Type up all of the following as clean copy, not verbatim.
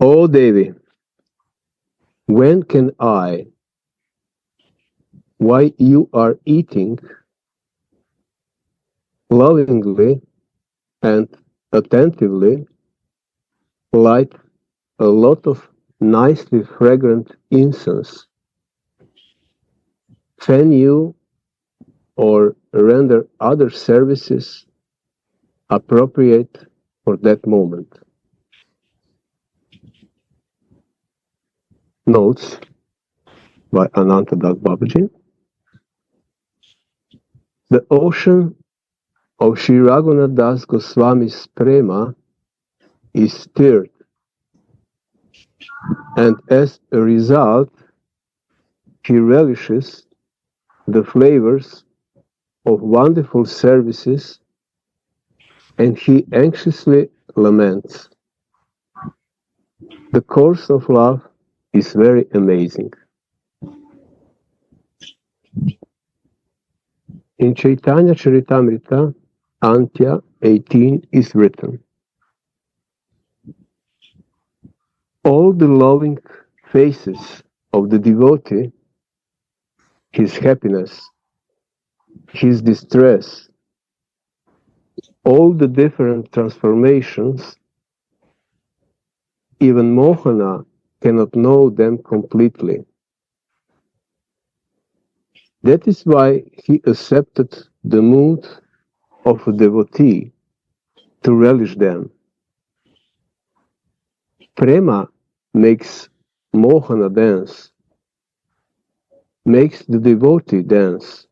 Oh Devi, when can I, while you are eating, lovingly and attentively light a lot of nicely fragrant incense, fan you, or render other services appropriate for that moment. Notes by Anantadas Babaji. The ocean of Sri Raghunath Das Goswami's prema is stirred, and as a result, he relishes the flavors of wonderful services, and he anxiously laments. The course of love is very amazing. In Chaitanya Charitamrita, Antya 18 is written, all the loving faces of the devotee, his happiness, his distress, all the different transformations, even Mohana cannot know them completely. That is why he accepted the mood of a devotee to relish them. Prema makes Mohana dance, makes the devotee dance,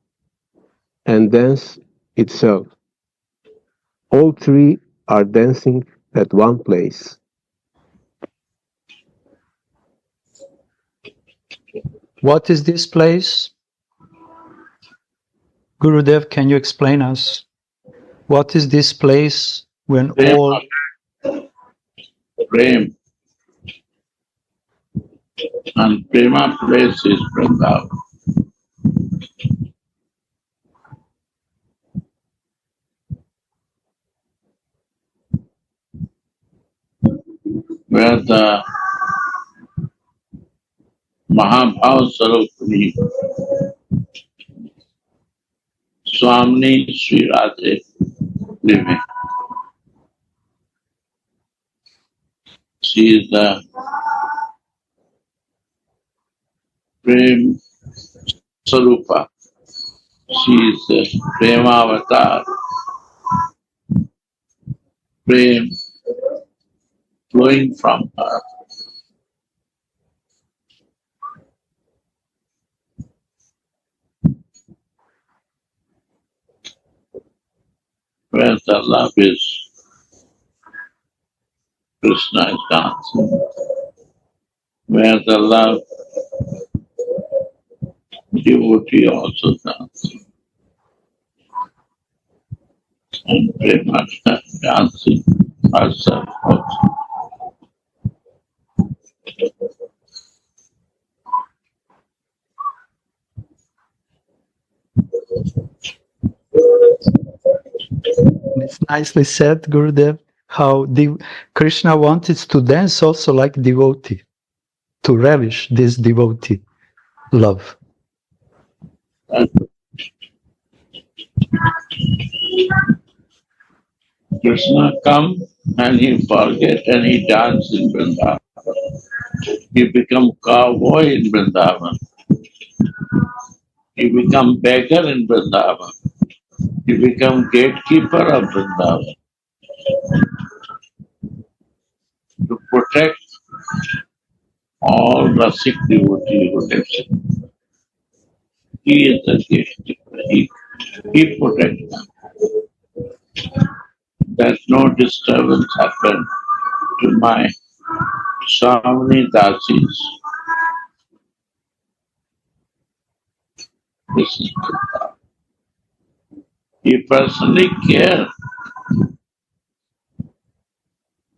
and dance itself. All three are dancing at one place. What is this place? Gurudev, can you explain us? What is this place when Prema. all... Prem. And Prema place is Vrindavan. Where the Mahabhav Sarupani Swamini Sri Radhe living. She is the Prem Sarupa. She is the Prema Avatar. Prem flowing from her. Where the love is, Krishna is dancing. Where the love, devotee also dancing. And Prema dancing herself also. It's nicely said, Gurudev, how Krishna wanted to dance also like devotee, to relish this devotee love. Krishna come and he forget and he dance in Vrindavan. He become cowboy in Vrindavan. He become beggar in Vrindavan. He become gatekeeper of Vrindavan. To protect all Rasik devotee who lives in. He is the gatekeeper. He protects them. That no disturbance happen to my Swamini Dasis. This is Vrindavan. He personally cares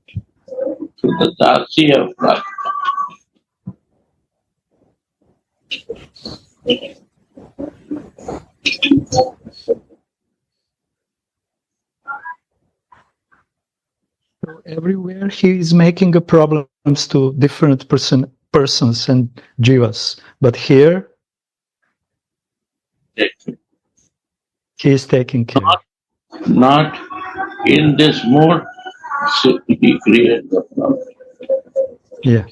to the Dasi of Radha. So everywhere he is making a problem to different persons and jivas. But here, he is taking care. Not in this mood, so he creates the flower. Yeah.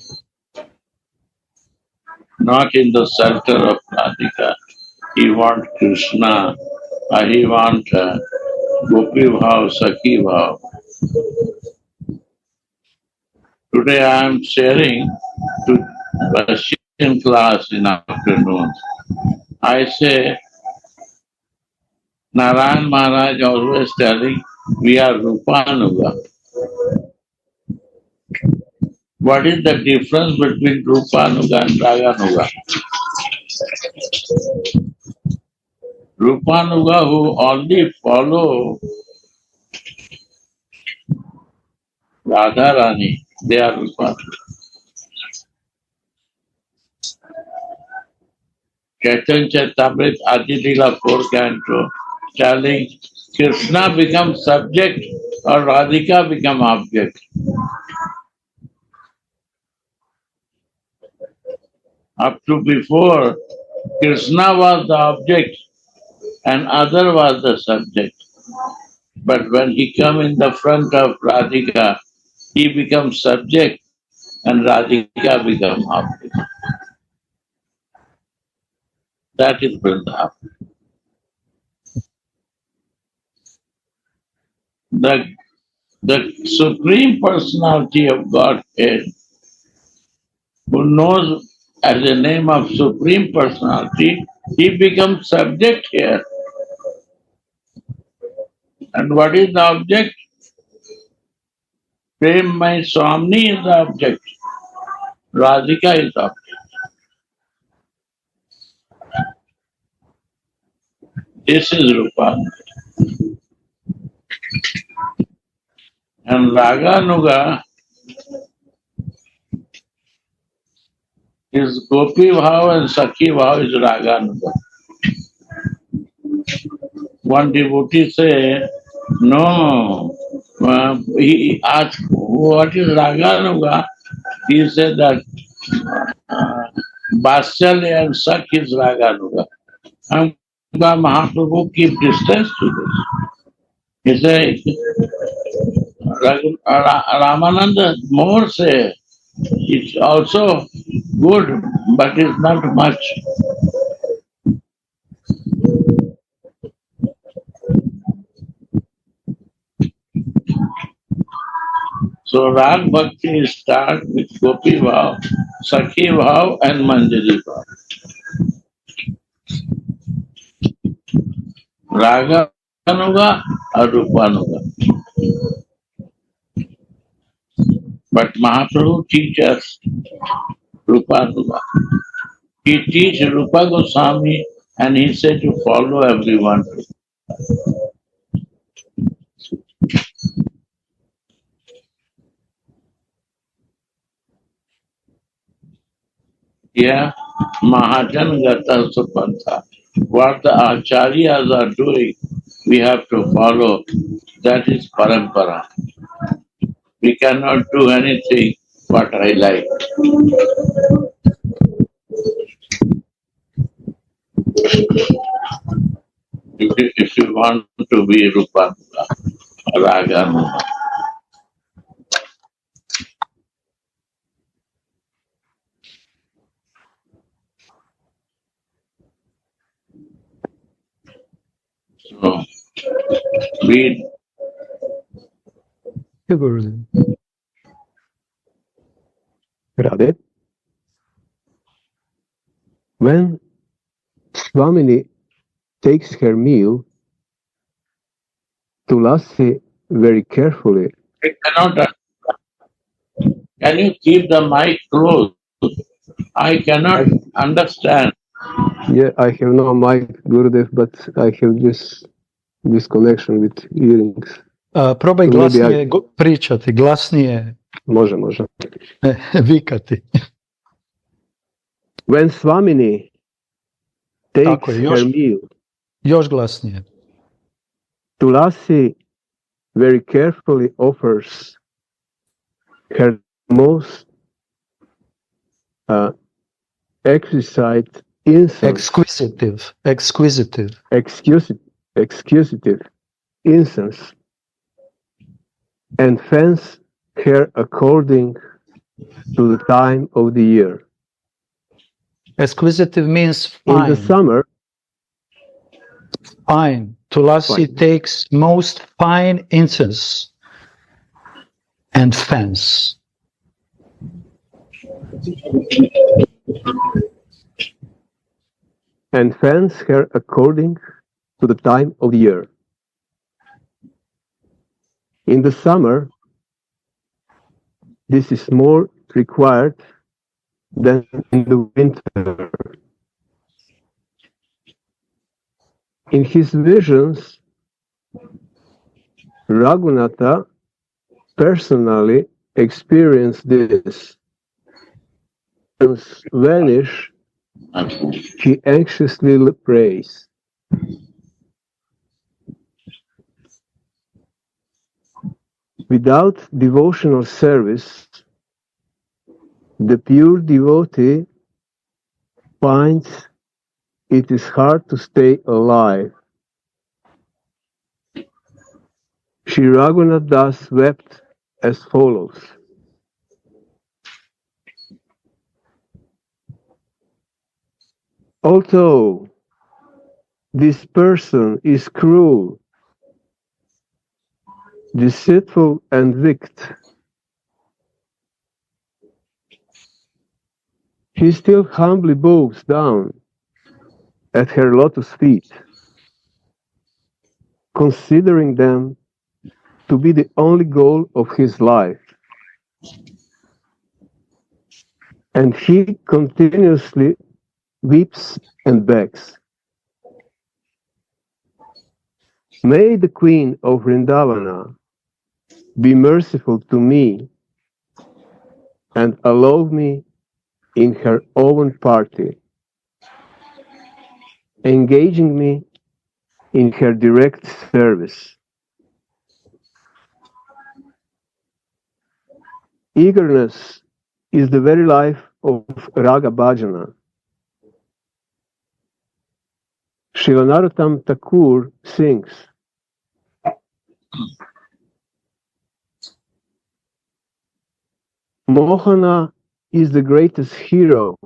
Not in the center of Radhika. He wants Krishna, or he wants Gopi Bhav, Sakhi Bhav. Today I am sharing to Russian class in afternoon. I say, Narayan Maharaj always telling, we are Rupanuga. What is the difference between Rupanuga and Raganuga? Rupanuga who only follow Radharani, they are Rupanuga. Chaitanya Charitamrita Adilila 4 canto telling Krishna becomes subject or Radhika become object. Up to before, Krishna was the object and other was the subject. But when he come in the front of Radhika, he becomes subject and Radhika become object. That is Vrindavan. The Supreme Personality of Godhead, who knows as the name of Supreme Personality, he becomes subject here. And what is the object? Prem Mai Swami is the object. Radhika is the object. This is Rupa. And Raganuga is Gopi Bhav and Sakhi Bhav is Raganuga. One devotee say, no, he asked, what is Raganuga? He said that Vatshalya and Sakh is Raganuga. And Mahaprabhu keep distance to this. He said, Ramananda more say, it's also good, but it's not much. So Rag Bhakti starts with Gopi Bhav, Sakhi Bhav and Manjari Bhav. Raganuga or Rupanuga. But Mahaprabhu teaches Rupanuga. He teaches Rupa Goswami and he said to follow everyone. Yeah, Mahajan Gata Supanta. What the Acharyas are doing, we have to follow. That is parampara. We cannot do anything what I like. If you want to be Rupanuga, Raganuga. So, read. Radhe. When Swamini takes her meal, Tulasi very carefully. I cannot. Can you keep the mic closed? I cannot understand. Yeah, I have no mic, Gurudev, but I have this connection with earrings. Probaj glasnije pričati, glasnije Može. vikati. When Swamini takes her meal, još glasnije. Tulasi very carefully offers her most uh, exquisite incense, exquisite incense, and fence her according to the time of the year. Exquisite means In the fine. summer, Fine. Tulasi takes most fine incense and fence. and fence her according to the time of the year. In the summer, this is more required than in the winter. In his visions, Raghunatha personally experienced this. Vanish, he anxiously prays. Without devotional service, the pure devotee finds it is hard to stay alive. Sri Raghunath Das wept as follows. Although this person is cruel, deceitful and wicked, he still humbly bows down at her lotus feet, considering them to be the only goal of his life. And he continuously weeps and begs. May the Queen of Vrindavana be merciful to me and allow me in her own party, engaging me in her direct service. Eagerness is the very life of Raga Bhajana. Srila Narottam Thakur sings, Mohana is the greatest hero.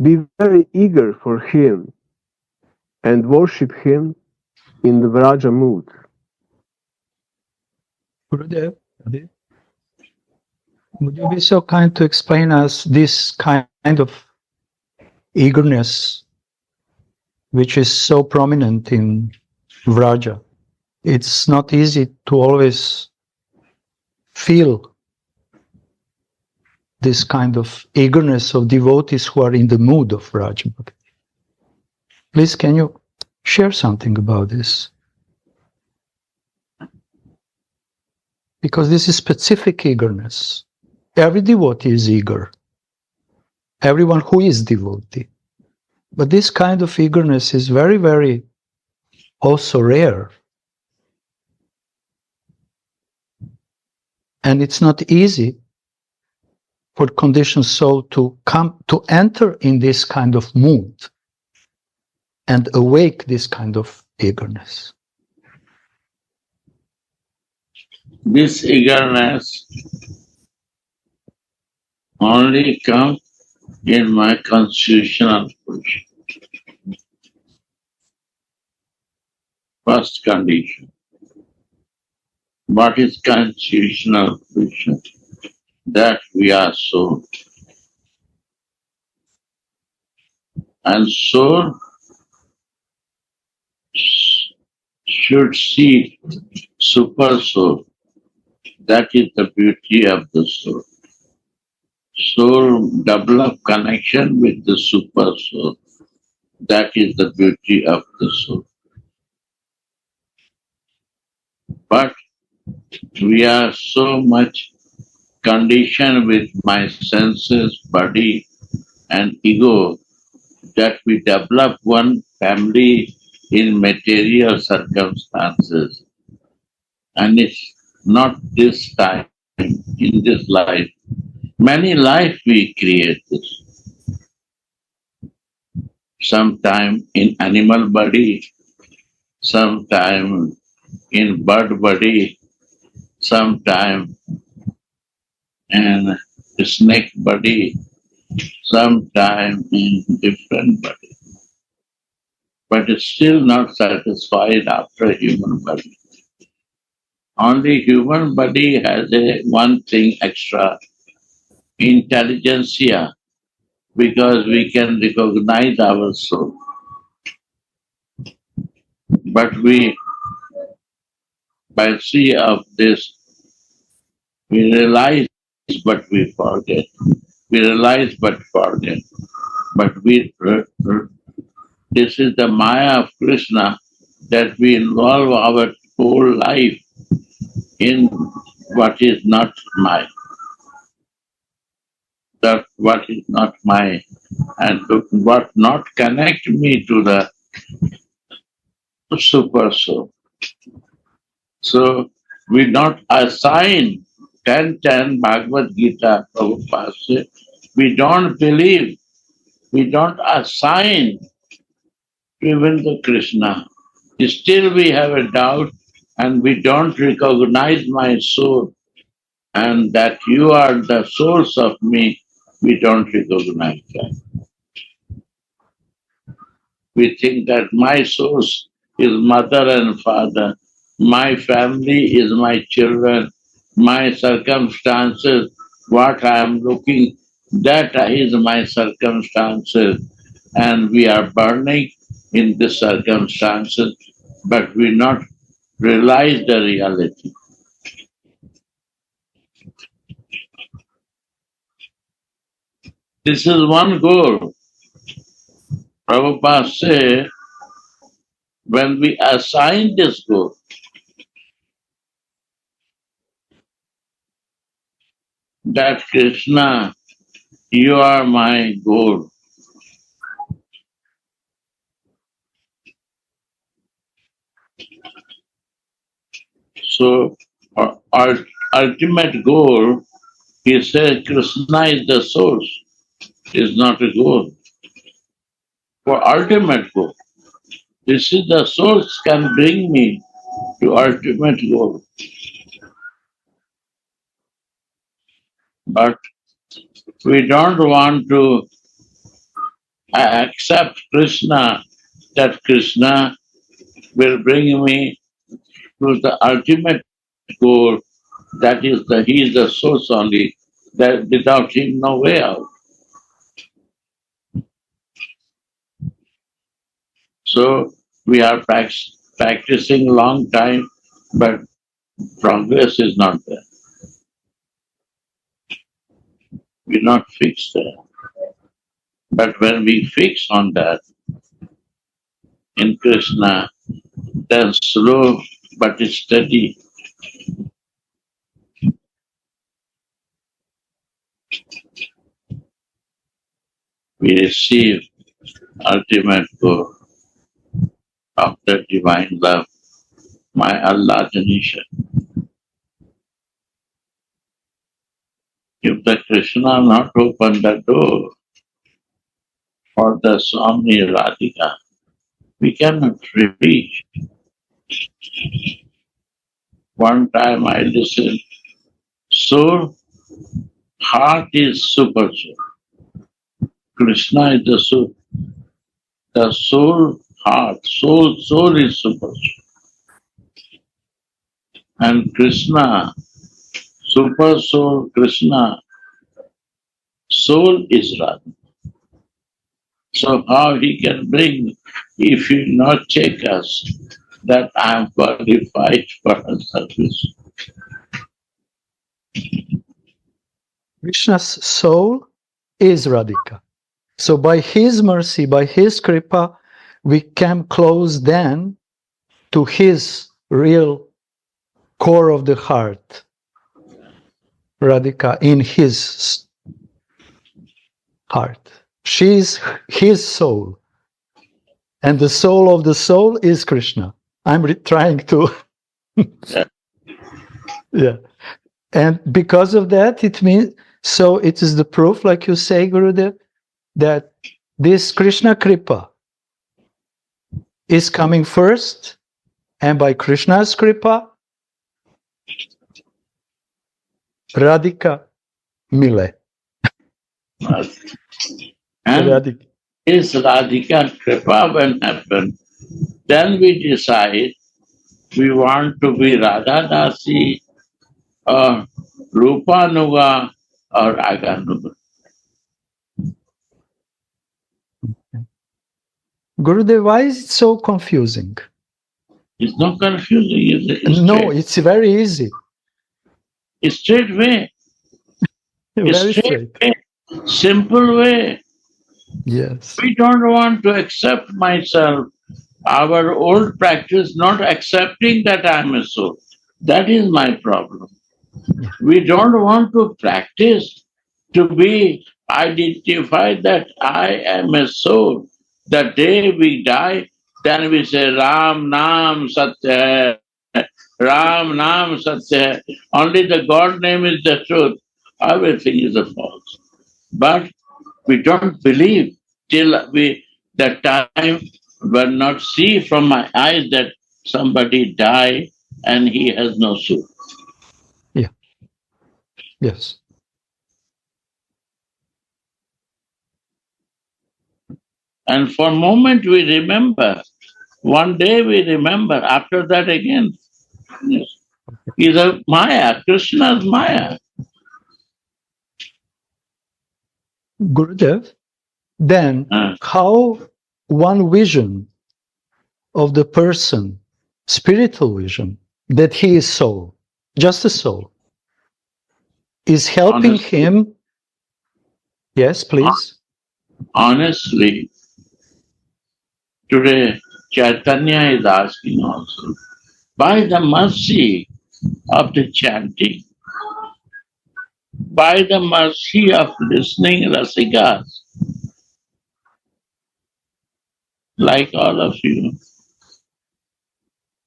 Be very eager for him and worship him in the Vraja mood. Gurudev, would you be so kind to explain us this kind of eagerness which is so prominent in Vraja? It's not easy to always feel this kind of eagerness of devotees who are in the mood of Vraja. Please, can you share something about this? Because this is specific eagerness. Every devotee is eager. Everyone who is devotee. But this kind of eagerness is very, very also rare. And it's not easy for conditioned soul to come to enter in this kind of mood and awake this kind of eagerness. This eagerness only comes in my constitutional position. First condition. What is constitutional position? That we are soul. And soul should see super soul. That is the beauty of the soul. Soul develop connection with the super soul. That is the beauty of the soul. But we are so much conditioned with my senses, body and ego that we develop one family in material circumstances. And it's not this time, in this life, Many life we create this. Sometime in animal body, sometime in bird body, sometime in snake body, sometime in different body. But it's still not satisfied after human body. Only human body has a one thing extra, intelligentsia, because we can recognize our soul. But we, by see of this, we realize but we forget. We realize but forget. But this is the Maya of Krishna, that we involve our whole life in what is not mine. That what is not mine, and what not connect me to the super soul. So we not assign 10:10 Bhagavad Gita, Prabhupada said, we don't believe, we don't assign to even the Krishna. Still we have a doubt and we don't recognize my soul and that you are the source of me, we don't recognize that. We think that my source is mother and father, my family is my children, my circumstances, what I am looking, that is my circumstances, and we are burning in the circumstances, but we not realize the reality. This is one goal. Prabhupada said, when we assign this goal, that Krishna, you are my goal. So, our ultimate goal, he said, Krishna is the source, is not a goal. For ultimate goal, this is the source can bring me to ultimate goal. But we don't want to accept Krishna, that Krishna will bring me to the ultimate goal, that is he is the source only, that without him no way out. So we are practicing long time, but progress is not there. We're not fixed there. But when we fix on that in Krishna, then slow but steady, we receive ultimate goal of the divine love, my Allah Janisha. If the Krishna not open the door for the Swami Radhika, we cannot reach. One time I listened, soul, heart is super soul. Krishna is the soul. The soul, heart, soul is super soul. And Krishna, super soul, Krishna, soul is Radha. So how he can bring, if he not check us, that I am qualified for a service. Krishna's soul is Radhika. So by his mercy, by his kripa, we came close then to his real core of the heart, Radhika, in his heart. She is his soul. And the soul of the soul is Krishna. I'm trying to... yeah. And because of that, it means... So it is the proof, like you say, Gurudev, that this Krishna Kripa is coming first, and by Krishna's Kripa, Radhika Mile. And Radhika. is Radhika Kripa when happened, then we decide we want to be Radha Dasi or Rupanuga or Aganuga. Gurudev, why is it so confusing? It's not confusing, it's No, straight. it's very easy. It's straight way. It's Very straight straight. way. Simple way. Yes. We don't want to accept myself. Our old practice not accepting that I am a soul. That is my problem. Yeah. We don't want to practice to be identified that I am a soul. The day we die, then we say Ram Nam Satya hai. Ram Nam Satya hai. Only the God name is the truth. Everything is a false. But we don't believe till that time will not see from my eyes that somebody died and he has no soul. Yeah. Yes. And for a moment we remember. One day we remember. After that again, yes, is a Maya. Krishna's Maya. Gurudev, then Uh, how one vision of the person, spiritual vision, that he is soul, just a soul, is helping honestly, him. Yes, please. honestly, today Chaitanya is asking also, by the mercy of the chanting, by the mercy of listening rasikas, like all of you,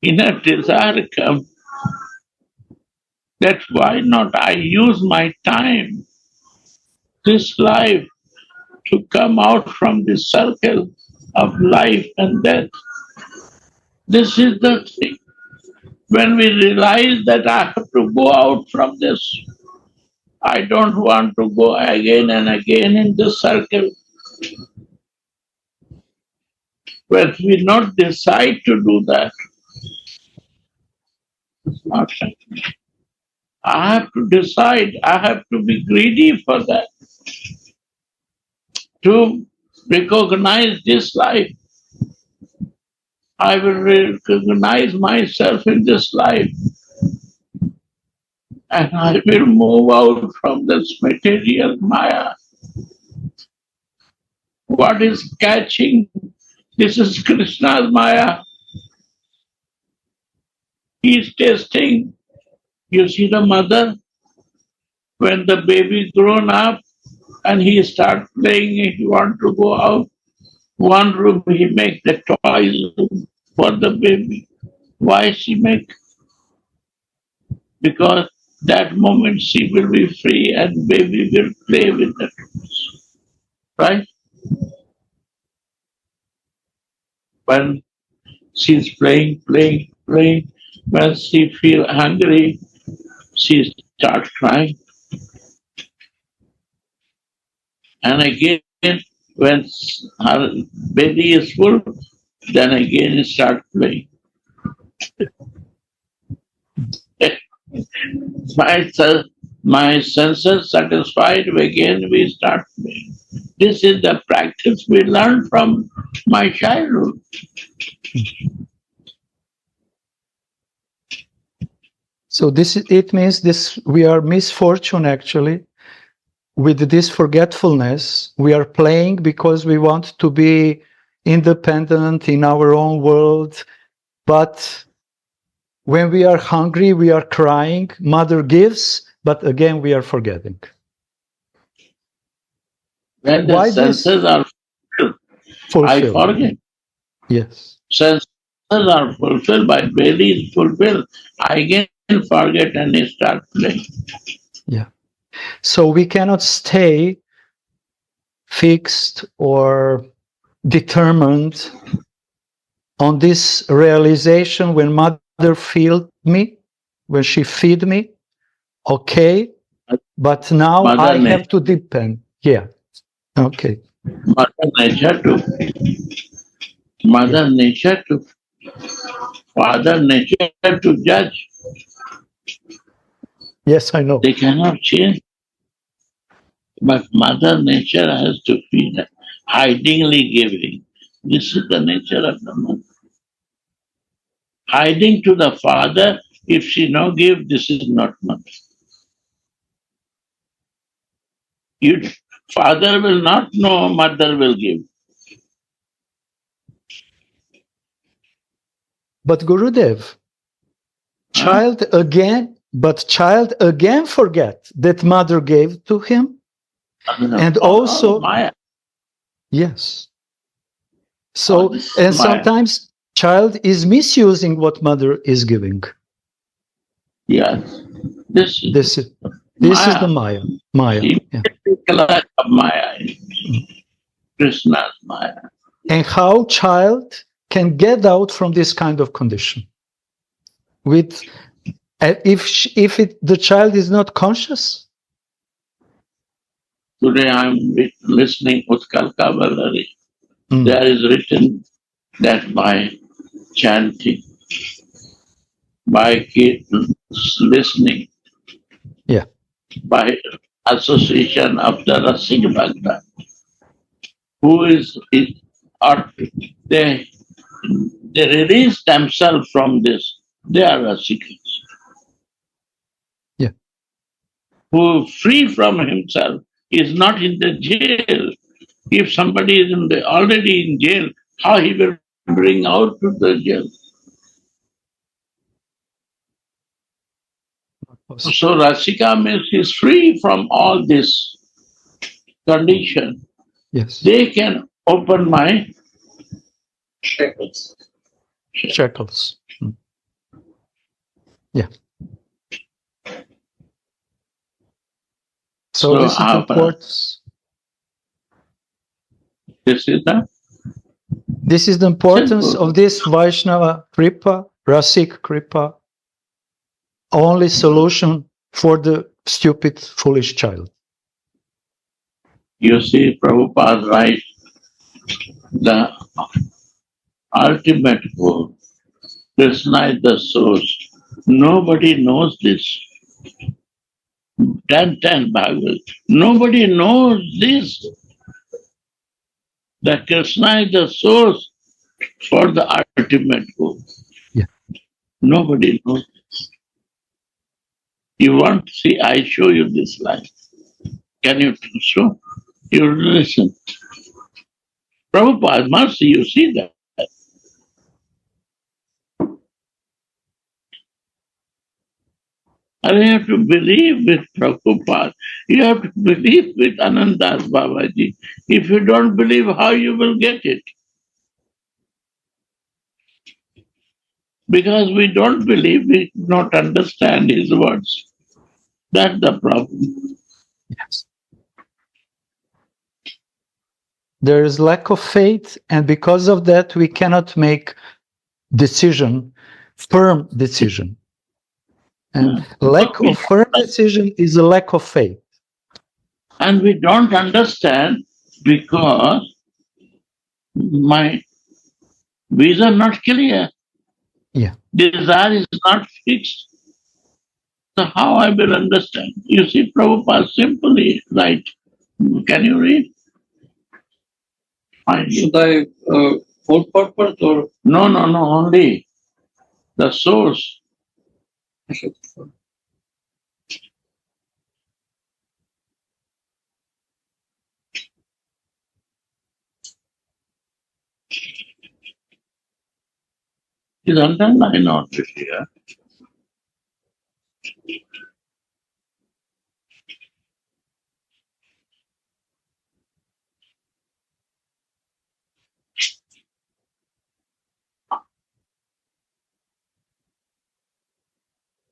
inner desire come. That's why not I use my time, this life, to come out from this circle of life and death. This is the thing. When we realize that I have to go out from this, I don't want to go again and again in this circle. When we not decide to do that, it's not happening. I have to decide, I have to be greedy for that, to recognize this life. I will recognize myself in this life and I will move out from this material Maya. What is catching? This is Krishna's Maya. He is tasting. You see the mother, when the baby grown up and he start playing, he want to go out. One room he make the toys room for the baby. Why she make? Because that moment she will be free and baby will play with the toys. Right? When she's playing, when she feel hungry, she starts crying. And again, when her belly is full, then again start playing. My senses satisfied, again we start playing. This is the practice we learned from my childhood. So it means we are misfortune actually. With this forgetfulness, we are playing because we want to be independent in our own world. But when we are hungry, we are crying. Mother gives, but again we are forgetting. When the Why senses are fulfilled, I forget. Yes. Senses are fulfilled, my belly is fulfilled. I again forget and start playing. Yeah. So we cannot stay fixed or determined on this realization when mother feed me, when she feed me, okay, but now Mother I have Nature, to depend. Yeah, okay. Mother Nature to Yeah. Mother Nature to Father Nature to judge. Yes, I know. They cannot change, but Mother Nature has to feed, hidingly giving. This is the nature of the mother. Hiding to the father, if she no give, this is not mother. You, father will not know, mother will give. But Gurudev, Huh? child again forget that mother gave to him. And All also, Maya. yes. All So, this is and Maya. sometimes child is misusing what mother is giving. Yes. This is This is the Maya. Maya. Maya. Yeah. Immediately class of Maya. Mm. Krishna's Maya. And how child can get out from this kind of condition with the child is not conscious. Today I'm listening Utkal Kavalari. Mm. There is written that by chanting, by listening, Yeah. by association of the Rasik Bhakta, who is or they they release themselves from this. They are Rasikas. Yeah. Who free from himself is not in the jail. If somebody is already in jail, how he will bring out to the jail? So Rasika means is free from all this condition. Yes. They can open my shackles. Shackles. Mm. Yeah. So this is the importance. This is the This is the importance simple. of this Vaishnava Kripa, Rasik Kripa, only solution for the stupid, foolish child. You see, Prabhupada writes the ultimate goal. Krishna is the source. Nobody knows this. 10 Bhagavad. Nobody knows this. That Krishna is the source for the ultimate goal. Yeah. Nobody knows. You want to see? I show you this line. Can you show? You listen. Prabhupada must you see that. And you have to believe with Prabhupada. You have to believe with Anandas Babaji. If you don't believe, how you will get it? Because we don't believe, we do not understand his words. That's the problem. Yes. There is lack of faith, and because of that, we cannot make firm decision. And lack of firm decision is a lack of faith. And we don't understand because my views are not clear. Yeah. Desire is not fixed. So how I will understand? You see, Prabhupada simply right. Can you read? Should I quote purport or? No, only the source. Is underlined out here.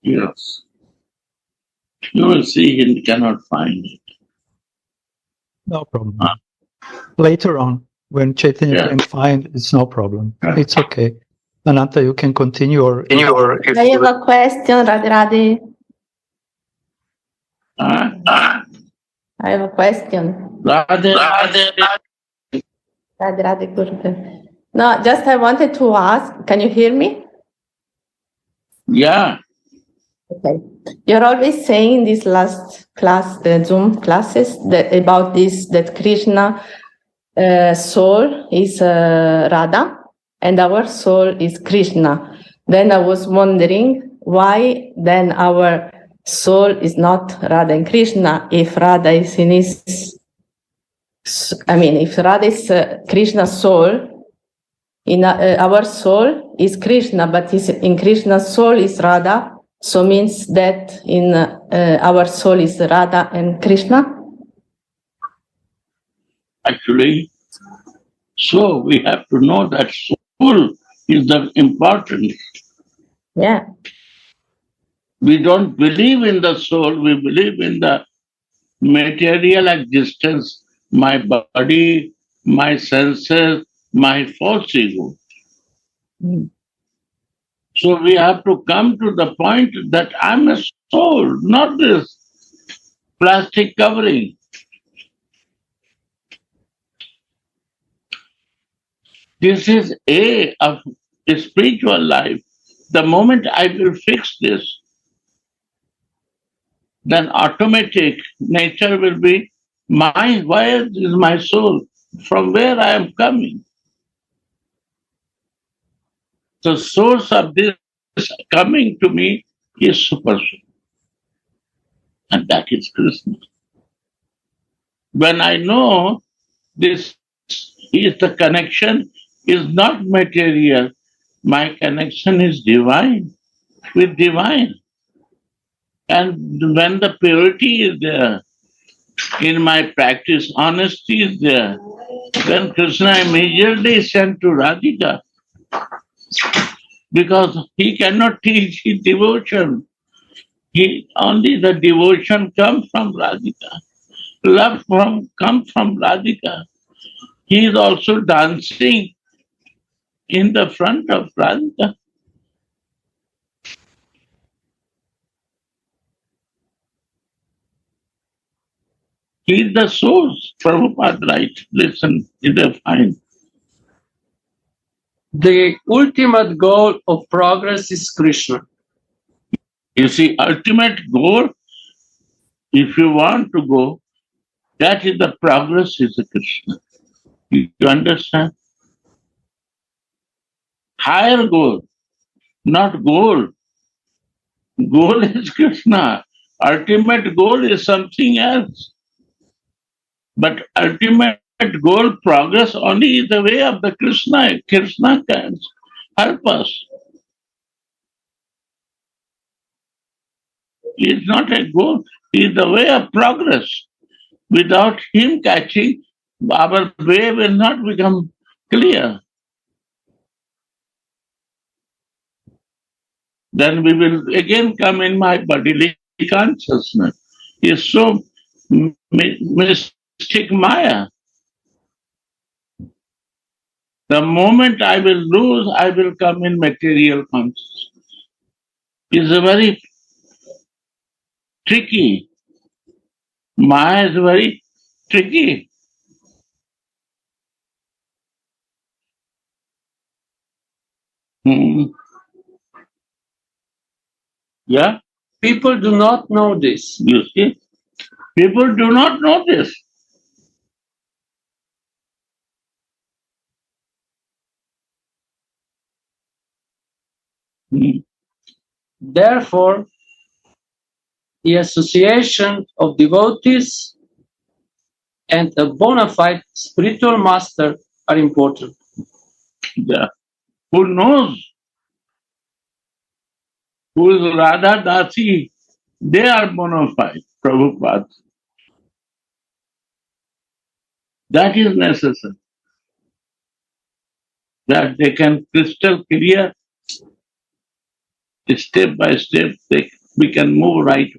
Yes. You will see he cannot find it. No problem. Later on, when Chaitanya can find, it's no problem. It's okay. Ananta, you can continue. I have a question, Radhe Radhe. Ah, I have a question. Radhe, Radhe Radhe Gurudev. No, just I wanted to ask, can you hear me? yeah, Okay. You're always saying this last class, the Zoom classes, that about this, that Krishna soul is Radha and our soul is Krishna. Then I was wondering why then our soul is not Radha and Krishna if Radha is in his, if Radha is Krishna's soul, in our soul is Krishna, but in Krishna's soul is Radha. So means that in our soul is Radha and Krishna? actually. So we have to know that soul is the important. Yeah. We don't believe in the soul, we believe in the material existence, my body, my senses, my false ego. So we have to come to the point that I'm a soul, not this plastic covering. This is of a spiritual life. The moment I will fix this, then automatic nature will be where is my soul? From where I am coming? The source of this coming to me is super soul. And that is Krishna. When I know this is the connection is not material, my connection is divine, with divine. And when the purity is there, in my practice, honesty is there, then Krishna immediately sent to Radhika because he cannot teach his devotion. Only the devotion comes from Radhika. Love comes from Radhika. He is also dancing in the front of Radhika. He is the source. Prabhupada writes, listen, it is fine. The ultimate goal of progress is Krishna. You see, ultimate goal, if you want to go, that is the progress is the Krishna. You understand? Higher goal, not goal. Goal is Krishna. Ultimate goal is something else. But ultimate goal, progress only is the way of the Krishna. Krishna can help us. It's not a goal, it's the way of progress. Without him catching, our way will not become clear. Then we will again come in my bodily consciousness. It's so mystic Maya. The moment I will lose, I will come in material consciousness. It's a very tricky. Maya is very tricky. Hmm. Yeah, People do not know this. you see, people do not know this. Hmm. Therefore, the association of devotees and a bona fide spiritual master are important. Yeah. Who knows? Who is Radha Dasi? They are bona fide, Prabhupada. That is necessary. That they can crystal clear, step by step, we can move right.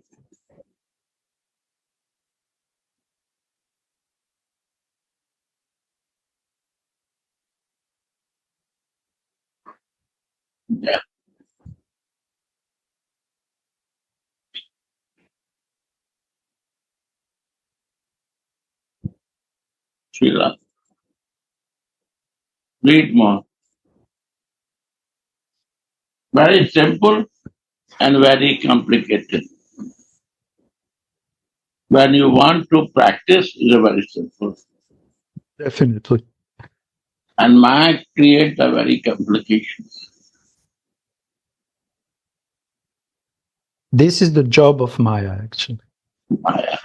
Yeah. Sheila, read more. Very simple and very complicated. When you want to practice, it's very simple. Definitely. And Maya create the very complications. This is the job of Maya, actually. Maya.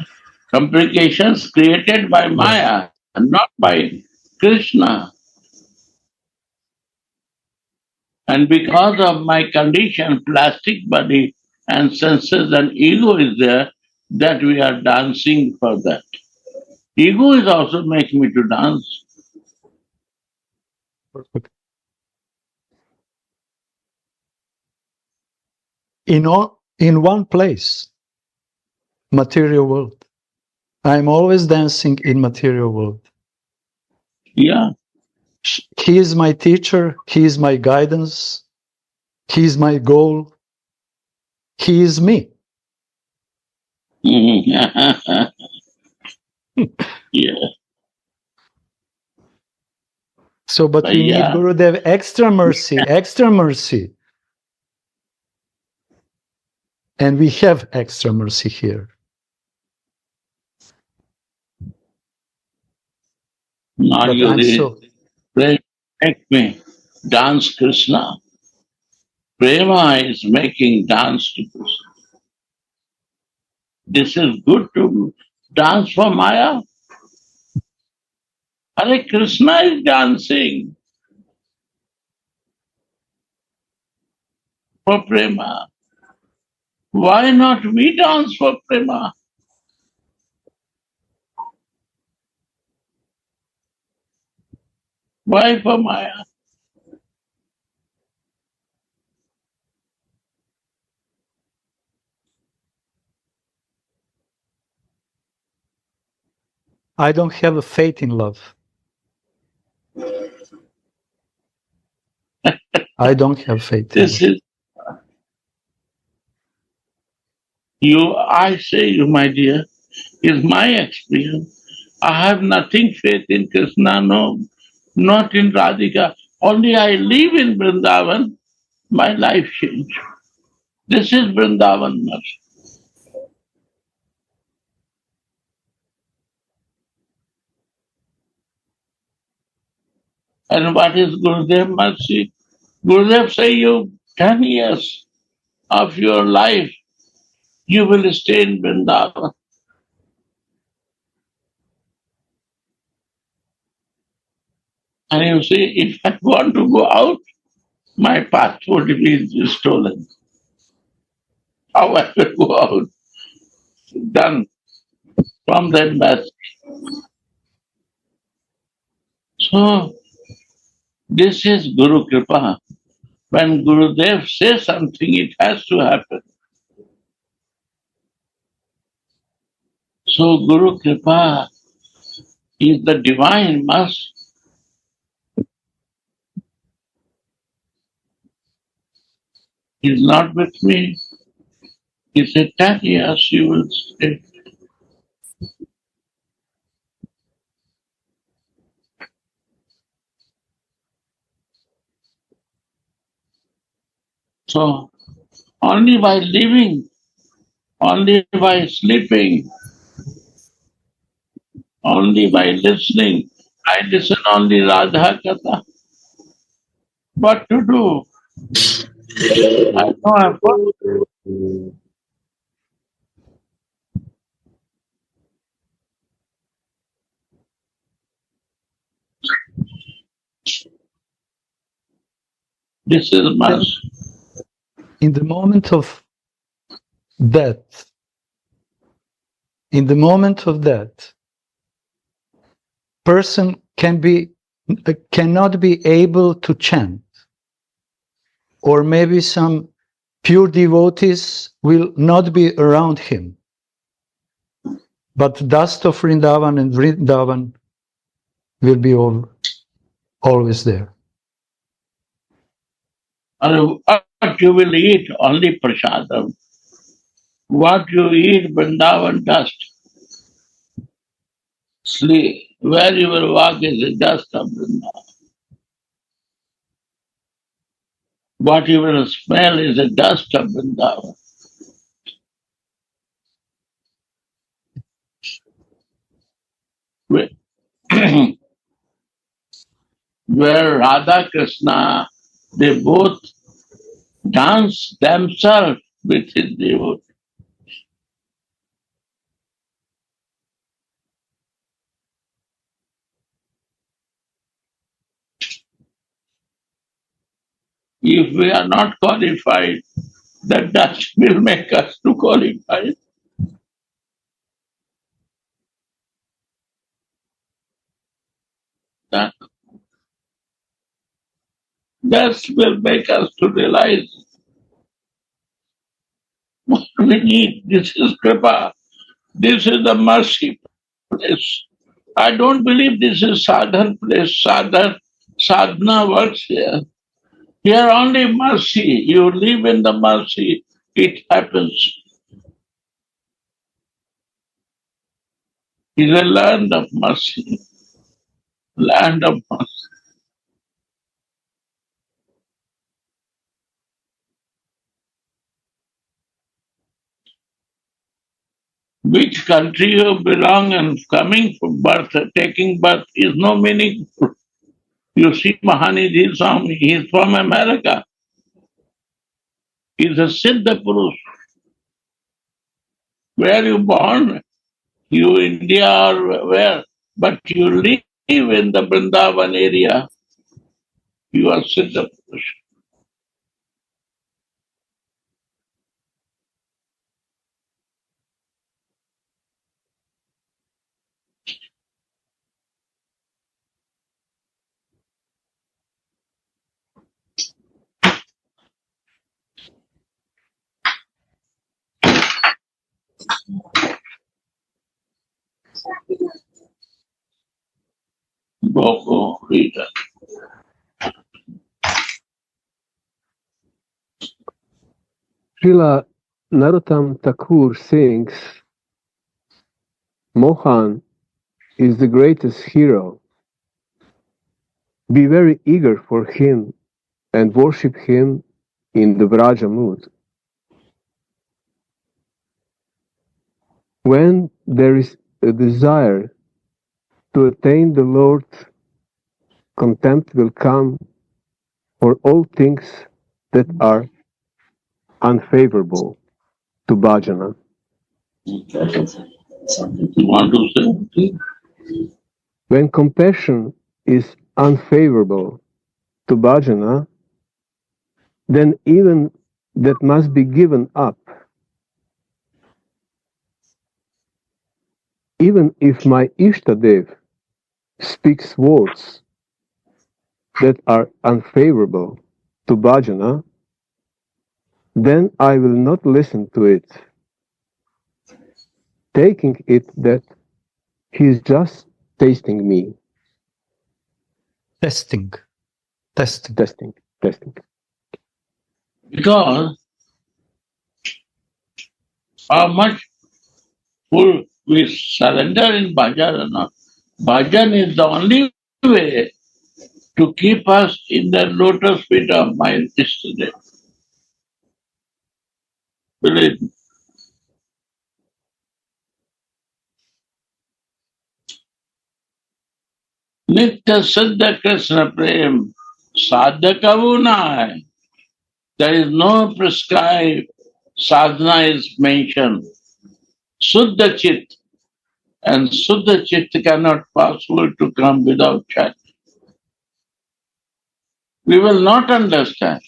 Complications created by Maya, not by Krishna. And because of my condition, plastic body and senses and ego is there, that we are dancing for that. Ego is also making me to dance. Perfect. In one place, material world. I'm always dancing in material world. Yeah. He is my teacher. He is my guidance. He is my goal. He is me. Yeah. So, but we need Yeah. Gurudev extra mercy, extra mercy. And we have extra mercy here. Now But you I'm read, so make me dance Krishna. Prema is making dance to Krishna. This is good to dance for Maya. Hare Krishna is dancing for Prema. Why not we dance for Prema? Why for Maya? I don't have a faith in love. I don't have faith in This love. is you, I say you, my dear, is my experience. I have nothing faith in Krishna, no, not in Radhika. Only I live in Vrindavan, my life changed. This is Vrindavan mercy. And what is Gurudev mercy? Gurudev say you 10 years of your life, you will stay in Vrindavan. And you see, if I want to go out, my passport is stolen. How I will go out? Done from the embassy. So, this is Guru Kripa. When Gurudev says something, it has to happen. So, Guru Kripa is the divine must. He's not with me. He said, 10 years you will stay. So, only by living, only by sleeping, only by listening. I listen only Radha Katha. What to do? I know I've got. This is must. In the moment of death, in the moment of death, person cannot be able to chant, or maybe some pure devotees will not be around him. But dust of Vrindavan and Vrindavan will be always there. Or what you will eat? Only prasadam. What you eat, Vrindavan dust. Sleep. Where you will walk is the dust of Vrindavan. What you will smell is the dust of Vrindavan. Where where Radha Krishna, they both dance themselves with his devotee. If we are not qualified, the dust will make us to qualify. That dust will make us to realize what we need. This is Kripa. This is the mercy place. I don't believe this is sadhan place. Sadhana works here. Here only mercy. You live in the mercy. It happens. It's a land of mercy. Land of mercy. Which country you belong and coming from birth, taking birth is no meaningful. You see Mahanidhi Swami, he is from America. He is a Siddha Purush. Where you born? You India or where? But you live in the Vrindavan area. You are Siddha Purush. Go, read it. Srila Narottam Thakur sings, Mohan is the greatest hero. Be very eager for him and worship him in the Vraja mood. When there is a desire to attain the Lord, contempt will come for all things that are unfavorable to bhajana. You want to say? When compassion is unfavorable to bhajana, then even that must be given up. Even if my Ishtadev speaks words that are unfavorable to bhajana, then I will not listen to it, taking it that he is just tasting me. Testing. Testing. Because how much full we surrender in bhajan or not. Bhajan is the only way to keep us in the lotus feet of my Ishtadev. Believe me. Nitya Siddha Krishna Prem Sadhakavu na hai. There is no prescribed sadhana is mentioned. Suddha Chit. And Suddha Chit cannot possible to come without chat. We will not understand.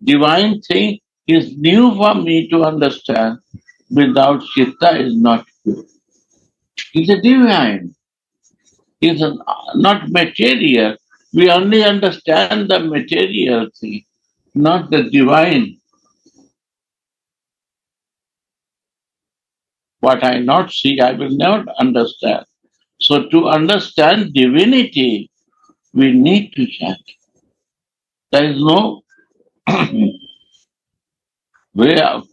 Divine thing is new for me to understand. Without Chitta is not pure. It's a divine. It's not material. We only understand the material thing, not the divine. What I not see, I will never understand. So to understand divinity, we need to chant. There is no way out.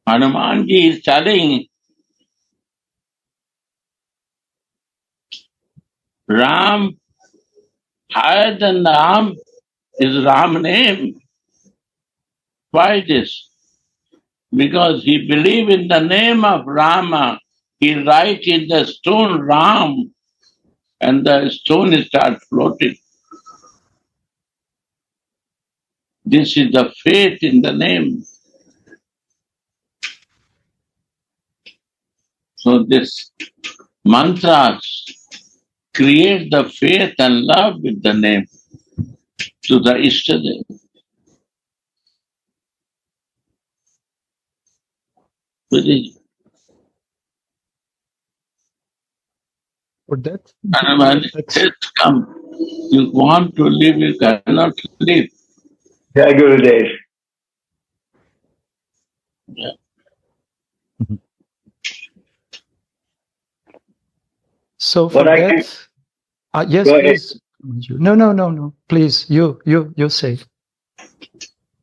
Hanumanji is telling Ram, higher than Ram is Ram name. Why this? Because he believed in the name of Rama. He write in the stone Ram, and the stone starts floating. This is the faith in the name. So this mantras create the faith and love with the name to the Ishtadev. For that, And when it comes, you want to live, you cannot live. Jai Gurudev. Yeah. so for What I that, yes, Go ahead. please. No. Please, you say.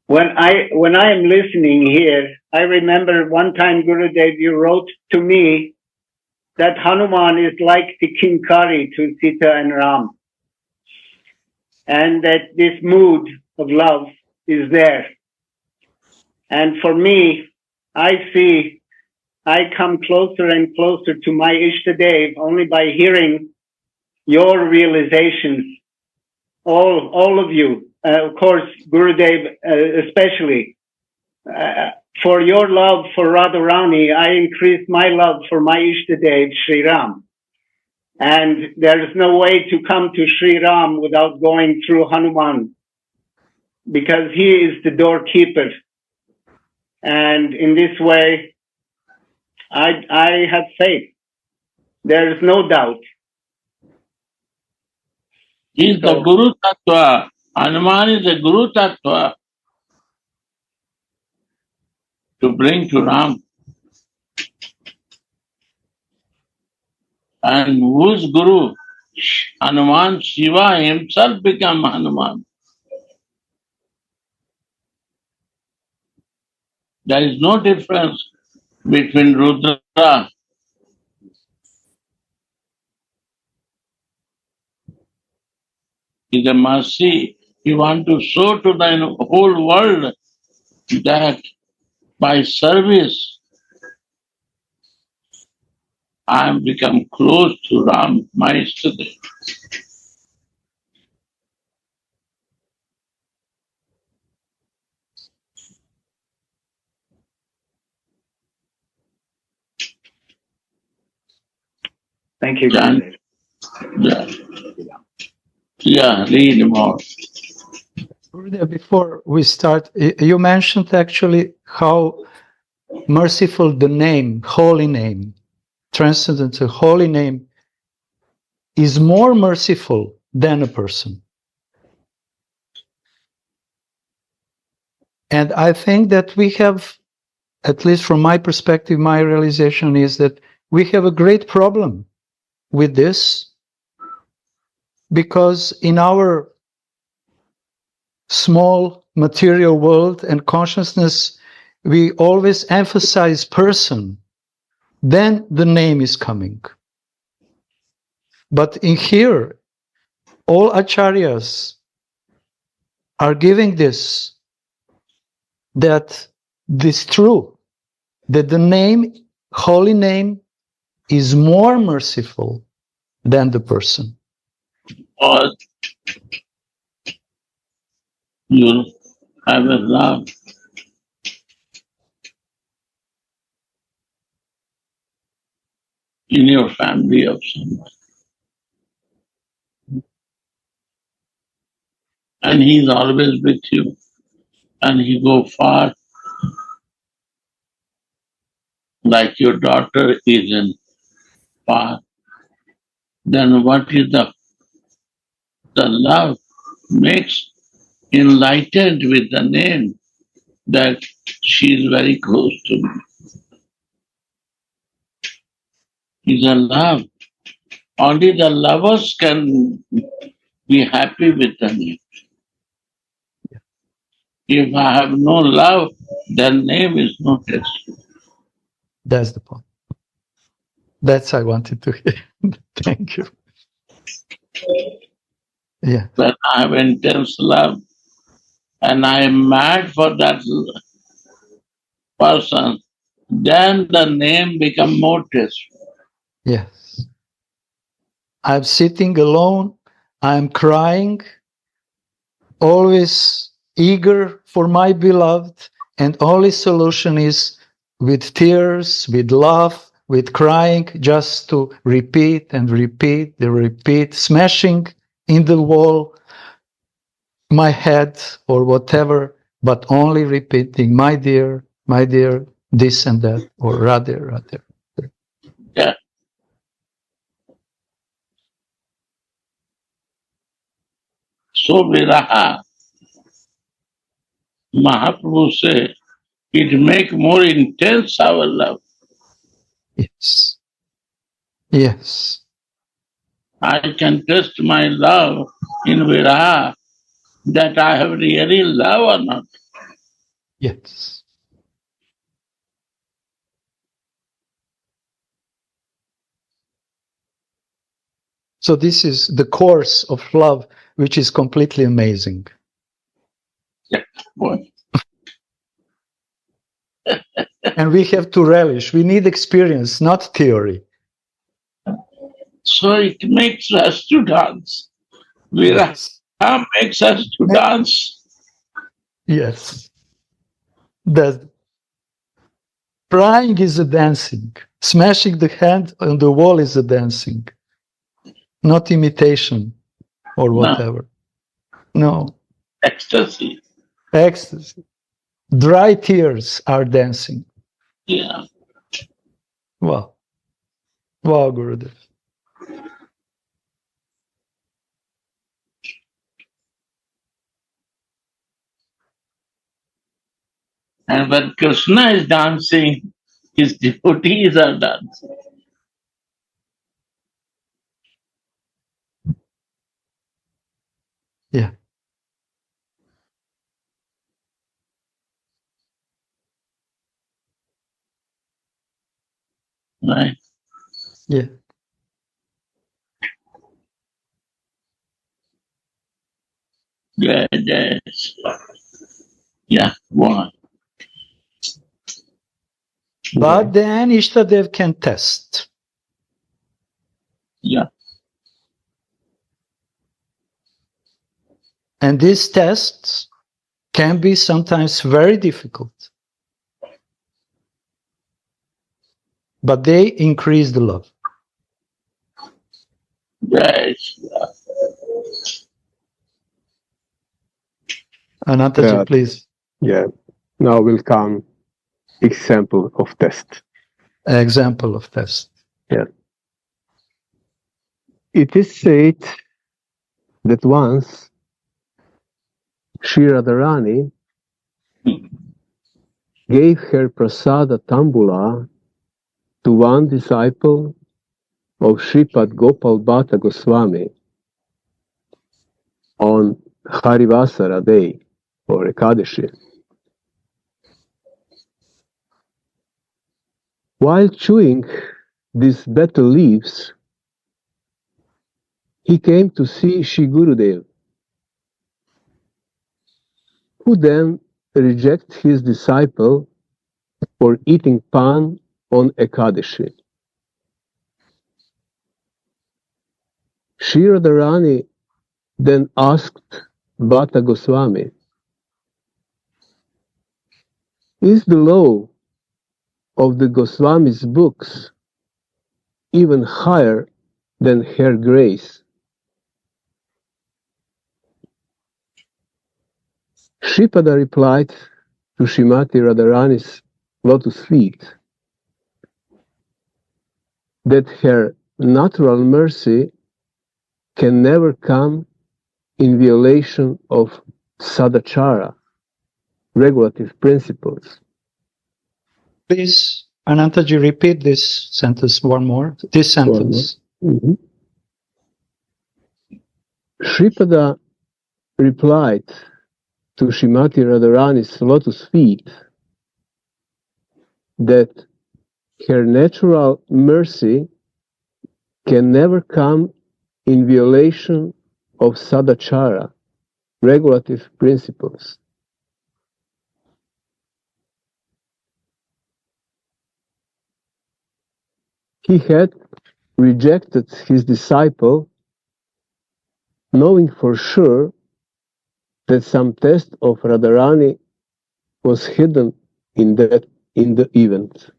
When I am listening here, I remember one time, Gurudev, you wrote to me that Hanuman is like the Kinkari to Sita and Ram, and that this mood of love is there. And for me, I come closer and closer to my Ishtadev only by hearing your realizations, all of you. Of course, Gurudev especially. For your love for Radharani, I increased my love for my Ishtadev, Sri Ram. And there is no way to come to Sri Ram without going through Hanuman, because he is the doorkeeper. And in this way, I have faith. There is no doubt. He is the Guru Tattva. Hanuman is the Guru Tattva to bring to Ram. And whose Guru? Hanuman, Shiva himself become Hanuman. There is no difference between Rudra is a mercy. He wants to show to the whole world that by service I am become close to Ram, my Ishtadev. Thank you, And- Gurudev. Yeah, read more. Before we start, you mentioned actually how merciful the name, holy name, transcendental holy name, is more merciful than a person. And I think that we have, at least from my perspective, my realization is that we have a great problem with this, because in our small material world and consciousness, we always emphasize person, then the name is coming. But in here, all acharyas are giving this, that this true, that the name, holy name, is more merciful than the person. Or you have a love. In your family of someone. And he's always with you. And he go far. Like your daughter is in far. Then what is the love makes enlightened with the name that she is very close to me. Is a love. Only the lovers can be happy with the name. If I have no love, then name is no taste. That's the point. That's I wanted to hear. Thank you. Yeah. When I have intense love and I am mad for that person, then the name become more tasteful. Yes. I'm sitting alone. I'm crying, always eager for my beloved, and only solution is with tears, with love, with crying, just to repeat and repeat, smashing in the wall, my head or whatever, but only repeating, my dear, this and that, or rather. Yeah. So Viraha, Mahaprabhu say, it make more intense our love. Yes. Yes. I can test my love in Viraha that I have really love or not. Yes. So this is the course of love, which is completely amazing. Yeah, boy. And we have to relish. We need experience, not theory. So it makes us to dance. Viraha makes us to dance. Yes. The crying is a dancing. Smashing the hand on the wall is a dancing. Not imitation or whatever. No. Ecstasy. Ecstasy. Dry tears are dancing. Yeah. Wow. Wow, Gurudev. And when Krishna is dancing, his devotees are dancing. Yeah. Right? Yeah. Yes. Yeah, one. But then Ishtadev can test. Yeah. And these tests can be sometimes very difficult. But they increase the love. Yes. Anantaji, please. Yeah. Now will come example of test. Example of test. Yeah. It is said that once Sri Radharani gave her prasada tambula to one disciple of Sripad Gopal Bhatta Goswami on Harivasara day or Ekadashi. While chewing these betel leaves, he came to see Shri Gurudev, who then rejected his disciple for eating pan on Ekadashi. Shri Radharani then asked Bhatta Goswami, "Is the law of the Goswami's books even higher than her grace?" Shripada replied to Srimati Radharani's lotus feet that her natural mercy can never come in violation of sadachara, regulative principles. Please, Anantaji, repeat this sentence one more. This sentence. Mm-hmm. Shripada replied to Srimati Radharani's lotus feet that her natural mercy can never come in violation of sadachara, regulative principles. He had rejected his disciple, knowing for sure that some test of Radharani was hidden in the event.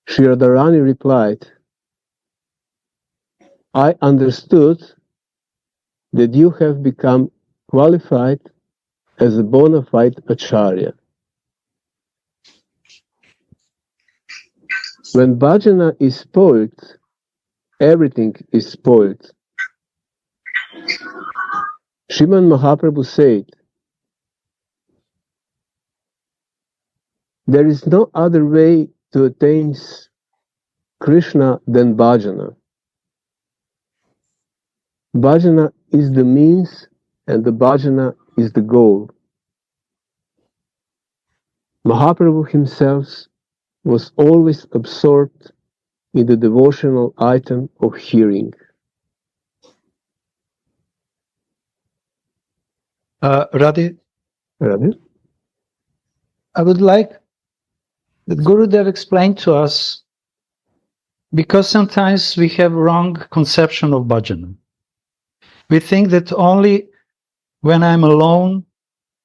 Sri Radharani replied, I understood that you have become qualified as a bona fide acharya. When bhajana is spoiled, everything is spoiled. Sriman Mahaprabhu said, there is no other way to attain Krishna than bhajana. Bhajana is the means and the bhajana is the goal. Mahaprabhu himself was always absorbed in the devotional item of hearing. Radhe, Radhe? I would like that Gurudev explained to us, because sometimes we have wrong conception of bhajana. We think that only when I'm alone,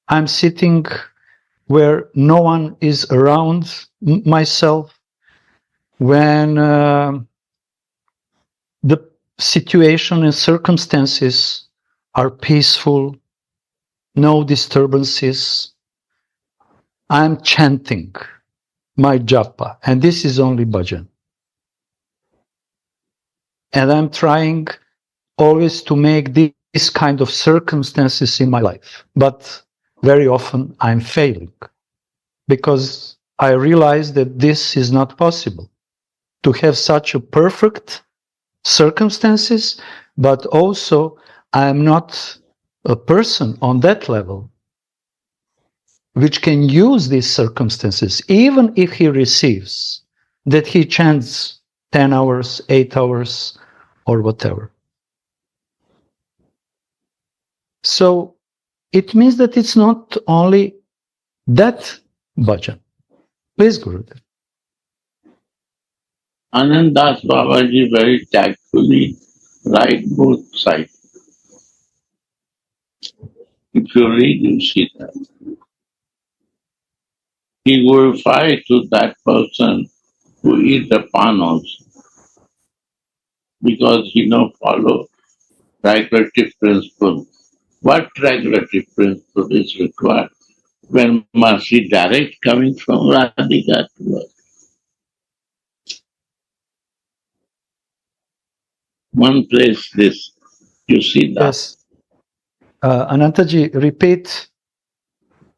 I'm sitting where no one is around myself, when the situation and circumstances are peaceful, no disturbances, I'm chanting my japa, and this is only bhajan. And I'm trying always to make this kind of circumstances in my life. But very often I'm failing because I realize that this is not possible to have such a perfect circumstances, but also I am not a person on that level which can use these circumstances, even if he receives that he chants 10 hours, 8 hours, or whatever. So it means that it's not only that bhajan. Please, Gurudev. Anandas Babaji very tactfully write both sides. If you read, you see that. He glorified to that person who eat the pan also, because he no follow regulative principle. What regulative principle is required when mercy direct coming from Radhika to us? One place this, you see that. Yes. Anantaji, repeat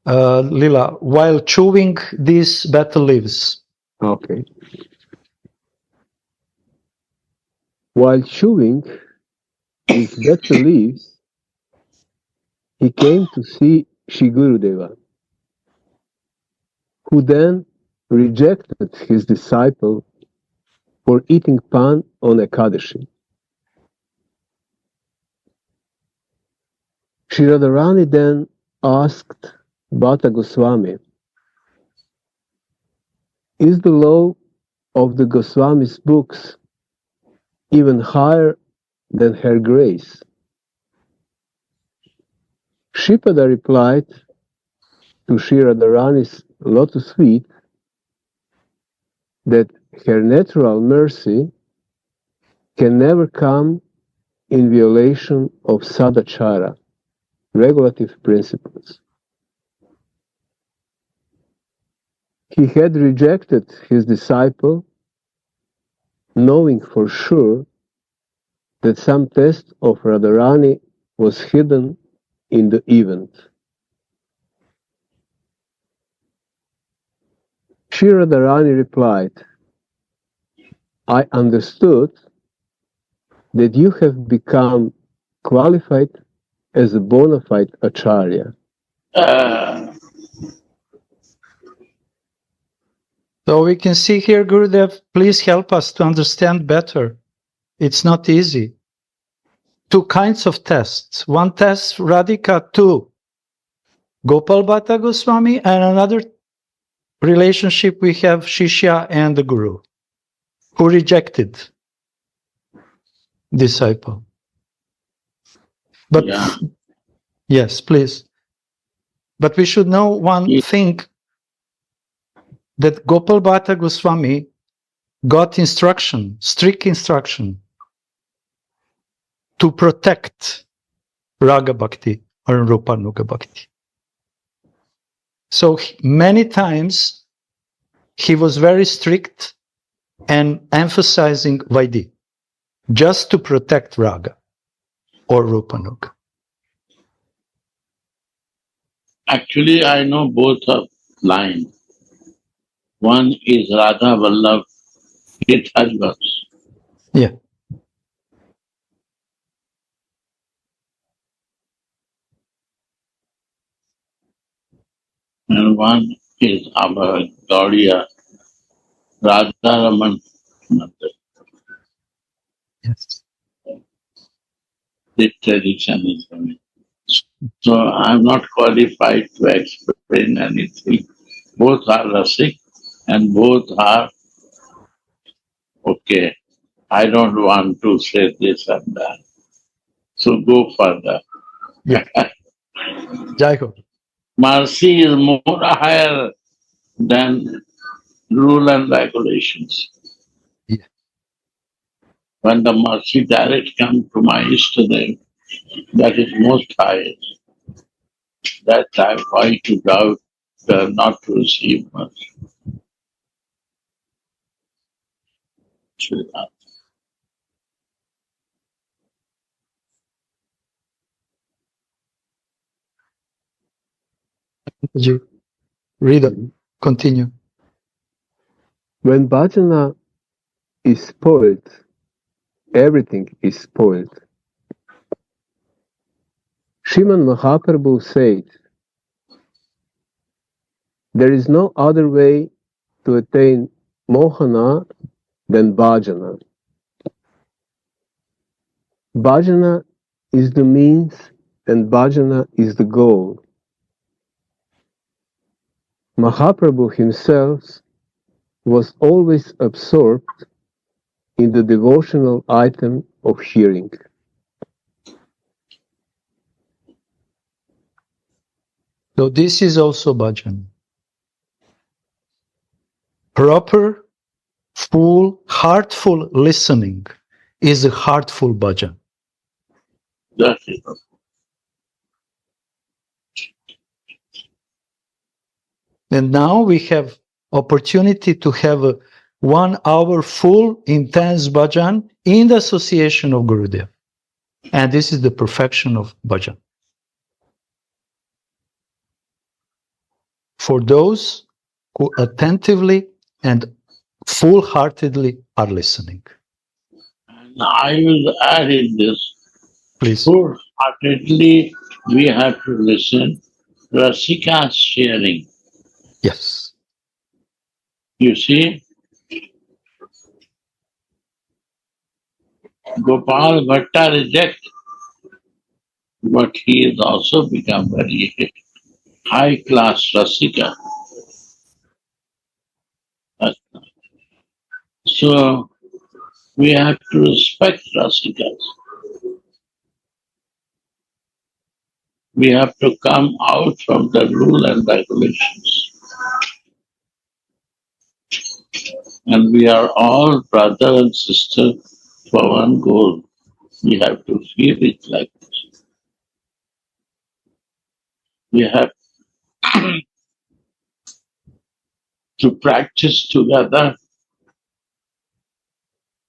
Lila, while chewing these betel leaves. Okay. While chewing these betel leaves, he came to see Shri Gurudeva, who then rejected his disciple for eating pan on Ekadashi. Shri Radharani then asked Bhatta Goswami, is the law of the Goswami's books even higher than her grace? Shripada replied to Shri Radharani's lotus feet that her natural mercy can never come in violation of sadachara, regulative principles. He had rejected his disciple, knowing for sure that some test of Radharani was hidden in the event. Shri Radharani replied, I understood that you have become qualified as a bona fide acharya. So we can see here, Gurudev, please help us to understand better. It's not easy. Two kinds of tests. One test, Radhika, two, Gopal Bhatta Goswami, and another relationship we have Shishya and the Guru, who rejected disciple. But Yeah. yes, please. But we should know one thing, that Gopal Bhatta Goswami got instruction, strict instruction, to protect Raga Bhakti or Rupanuga Bhakti. So many times he was very strict and emphasizing Vaidhi, just to protect Raga or Rupanuga. Actually, I know both of lines. One is Radha Vallabh Tirthajvas, Yeah. and one is our Gaudiya Radha Raman Mandir. Yes. The tradition is coming. So I'm not qualified to explain anything. Both are Rasik and both are okay. I don't want to say this and that. So go further. Yeah. Jai Ho. Mercy is more higher than rule and regulations. Yeah. When the mercy direct comes to my Ishtadev, that is most highest. That time why to doubt not to receive mercy. Srinath. Read it. Continue. When bhajana is spoiled, everything is spoiled. Sriman Mahaprabhu said, there is no other way to attain mohana than bhajana. Bhajana is the means and bhajana is the goal. Mahaprabhu himself was always absorbed in the devotional item of hearing. So this is also bhajan. Proper, full, heartful listening is a heartful bhajan. That's it. And now we have opportunity to have a 1 hour full, intense bhajan in the association of Gurudev. And this is the perfection of bhajan. For those who attentively and full-heartedly are listening. And I will add in this, Please. wholeheartedly we have to listen. Rasika sharing. Yes. You see, Gopal Bhatta reject, but he has also become very high class Rasika. So we have to respect Rasikas. We have to come out from the rule and regulations. And we are all brother and sister for one goal. We have to feel it like this. We have to practice together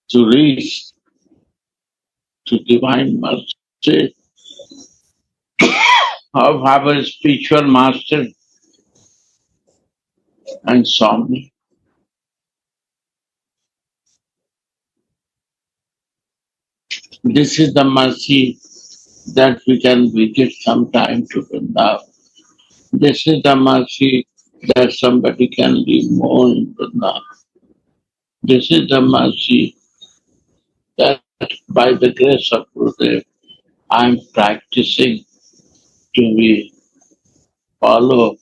to reach to divine mercy of our spiritual master and Swami. This is the mercy that we can visit sometime to Vrindavan. This is the mercy that somebody can live more in Vrindavan. This is the mercy that by the grace of Gurudev, I am practicing to be follow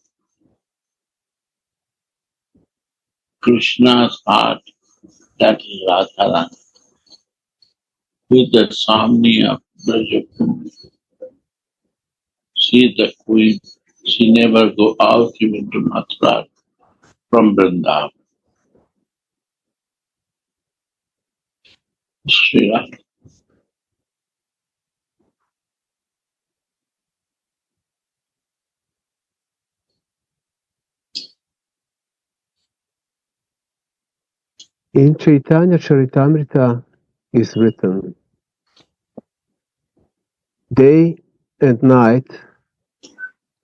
Krishna's heart, that is Radharani, with the Samni of Brajapuni. She is the queen. She never go out even to Mathura from Vrindavan. Shri Radha. In Chaitanya Charitamrita is written, day and night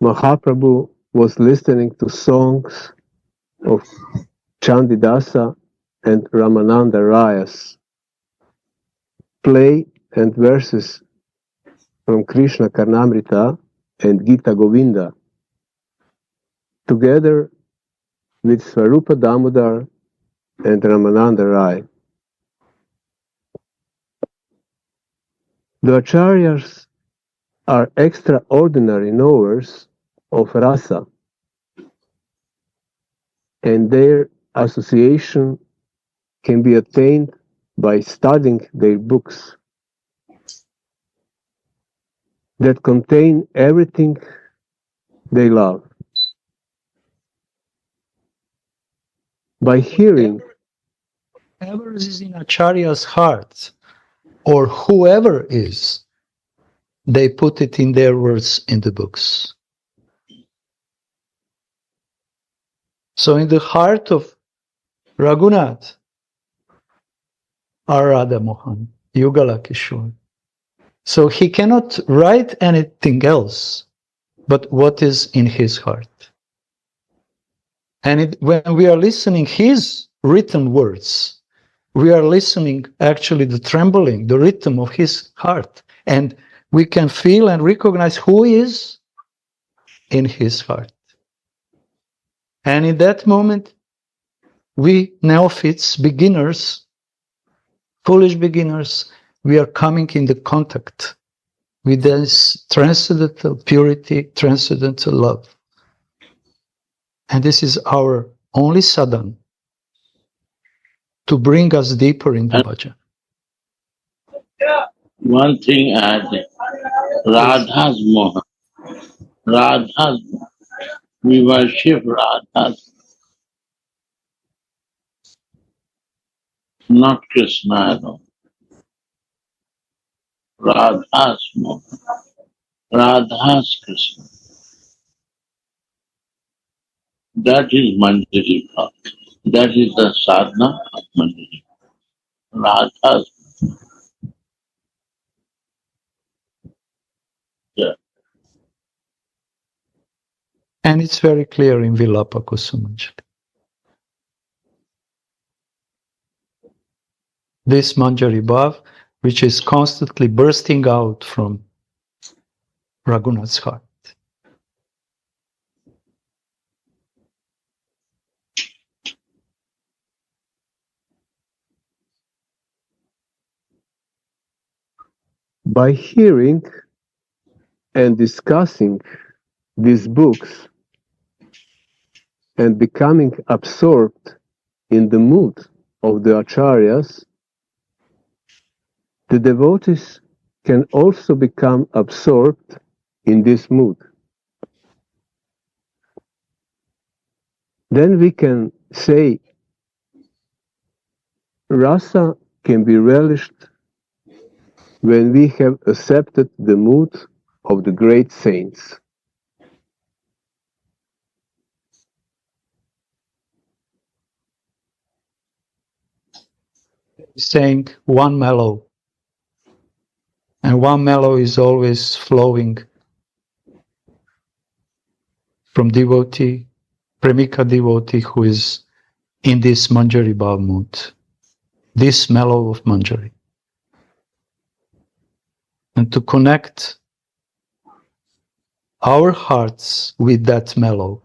Mahaprabhu was listening to songs of Chandidasa and Ramananda Rayas, play and verses from Krishna Karnamrita and Gita Govinda, together with Swarupa Damodar and Ramananda Rai. The Acharyas are extraordinary knowers of rasa, and their association can be attained by studying their books that contain everything they love. By hearing Whatever is in Acharya's heart, or whoever is, they put it in their words in the books. So in the heart of Raghunath are Radha Mohan, Yugala Kishore. So he cannot write anything else but what is in his heart. And when we are listening his written words, we are listening actually the trembling, the rhythm of his heart. And we can feel and recognize who is in his heart. And in that moment, we neophytes, beginners, foolish beginners, we are coming in the contact with this transcendental purity, transcendental love. And this is our only sadhana to bring us deeper in the bhajan. One thing I think, Radha's Mohan. Radha's Mohan. We worship Radha's, not Krishna alone. Radha's Mohan. Radha's Krishna. That is Manjari Bhav. That is the sadhana of Manjari. Radha's. Yeah. And it's very clear in Vilapa Kusumanjalli. This Manjari Bhav, which is constantly bursting out from Raghunath's heart. by hearing and discussing these books and becoming absorbed in the mood of the acharyas, the devotees can also become absorbed in this mood. Then we can say rasa can be relished when we have accepted the mood of the great saints. Saying one mellow, and one mellow is always flowing from devotee, premika devotee who is in this Manjari Bhav mood, this mellow of Manjari. and to connect our hearts with that mellow.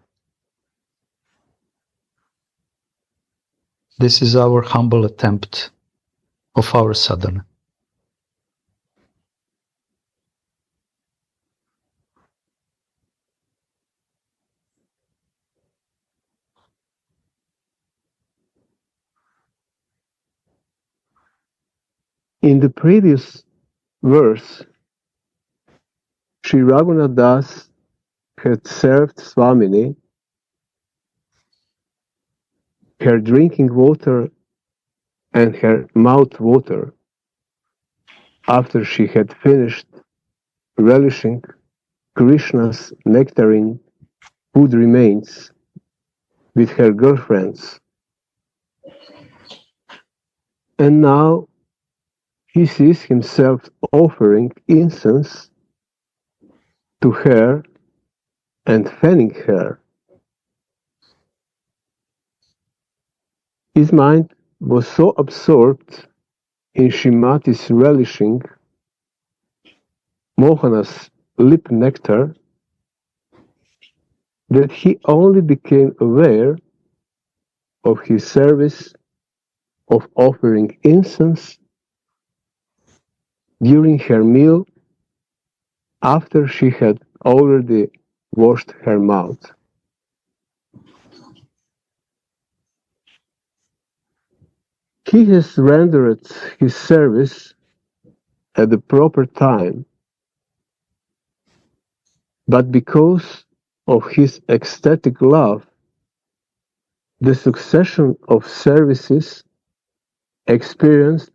This is our humble attempt of our sadhana. In the previous verse, Sri Raghunath Das had served Swamini her drinking water and her mouth water after she had finished relishing Krishna's nectarine food remains with her girlfriends. And now he sees himself offering incense to her and fanning her. His mind was so absorbed in Shrimati's relishing Mohana's lip nectar that he only became aware of his service of offering incense during her meal after she had already washed her mouth. He has rendered his service at the proper time, but because of his ecstatic love, the succession of services experienced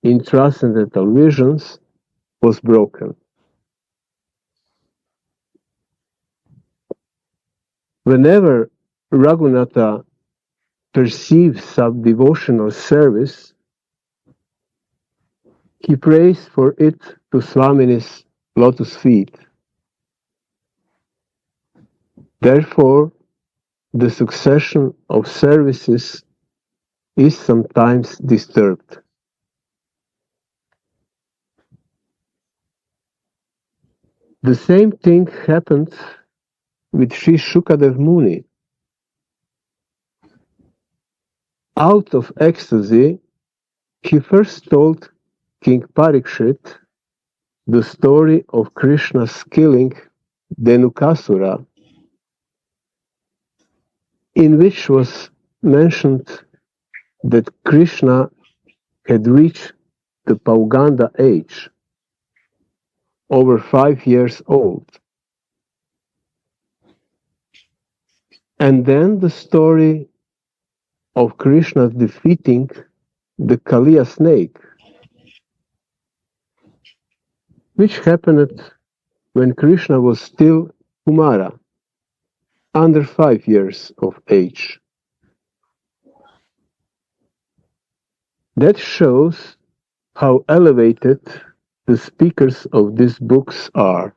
in transcendental visions was broken. Whenever Raghunatha perceives some devotional service, he prays for it to Swamini's lotus feet. Therefore, the succession of services is sometimes disturbed. The same thing happened with Sri Shukadev Muni. Out of ecstasy, he first told King Parikshit the story of Krishna's killing Dhenukasura, in which was mentioned that Krishna had reached the Pauganda age, over 5 years old. And then the story of Krishna defeating the Kaliya snake, which happened when Krishna was still Kumara, under 5 years of age. That shows how elevated the speakers of these books are.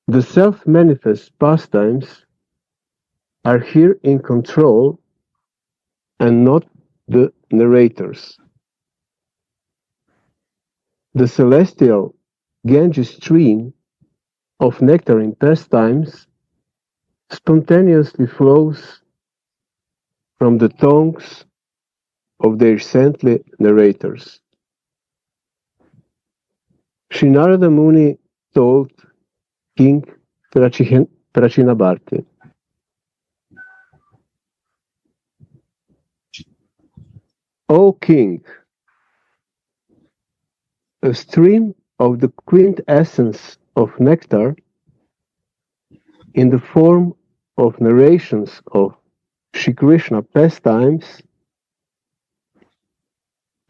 The self-manifest pastimes are here in control and not the narrators. The celestial Ganges stream of nectarine pastimes spontaneously flows from the tongues of their saintly narrators. Sri Narada Muni told King Prachinabharti, O king, a stream of the quintessence of nectar in the form of narrations of Shri Krishna pastimes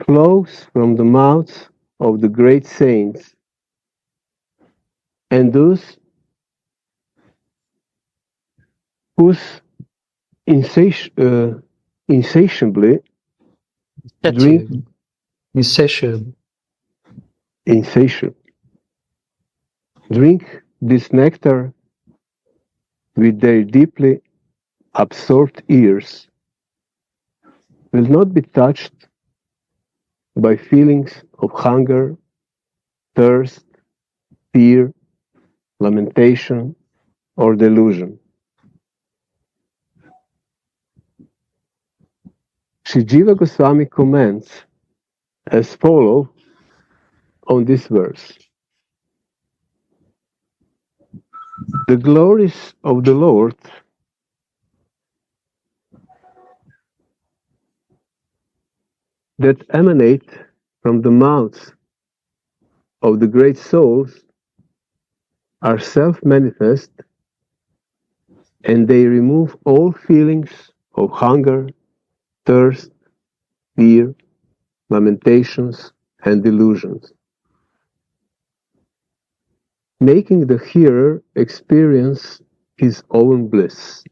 flows from the mouths of the great saints, and those whose insatiably drink drink this nectar with their deeply absorbed ears, will not be touched by feelings of hunger, thirst, fear, lamentation, or delusion. Sri Jiva Goswami comments as follows on this verse. The glories of the Lord that emanate from the mouths of the great souls are self-manifest, and they remove all feelings of hunger, thirst, fear, lamentations, and delusions, making the hearer experience his own bliss.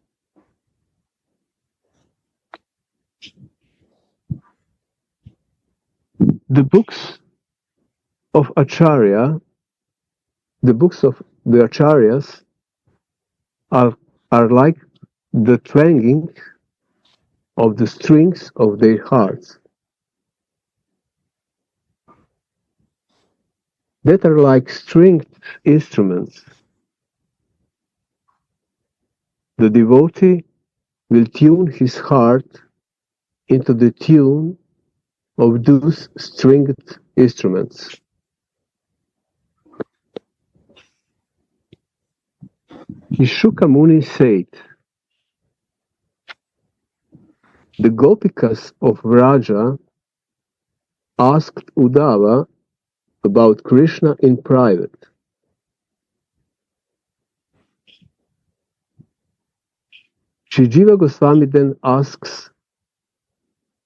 The books of Acharya, the books of the Acharyas are like the twanging of the strings of their hearts, that are like stringed instruments. The devotee will tune his heart into the tune of those stringed instruments. Ishuka Muni said, the Gopikas of Vraja asked Uddhava about Krishna in private. Sri Jiva Goswami then asks,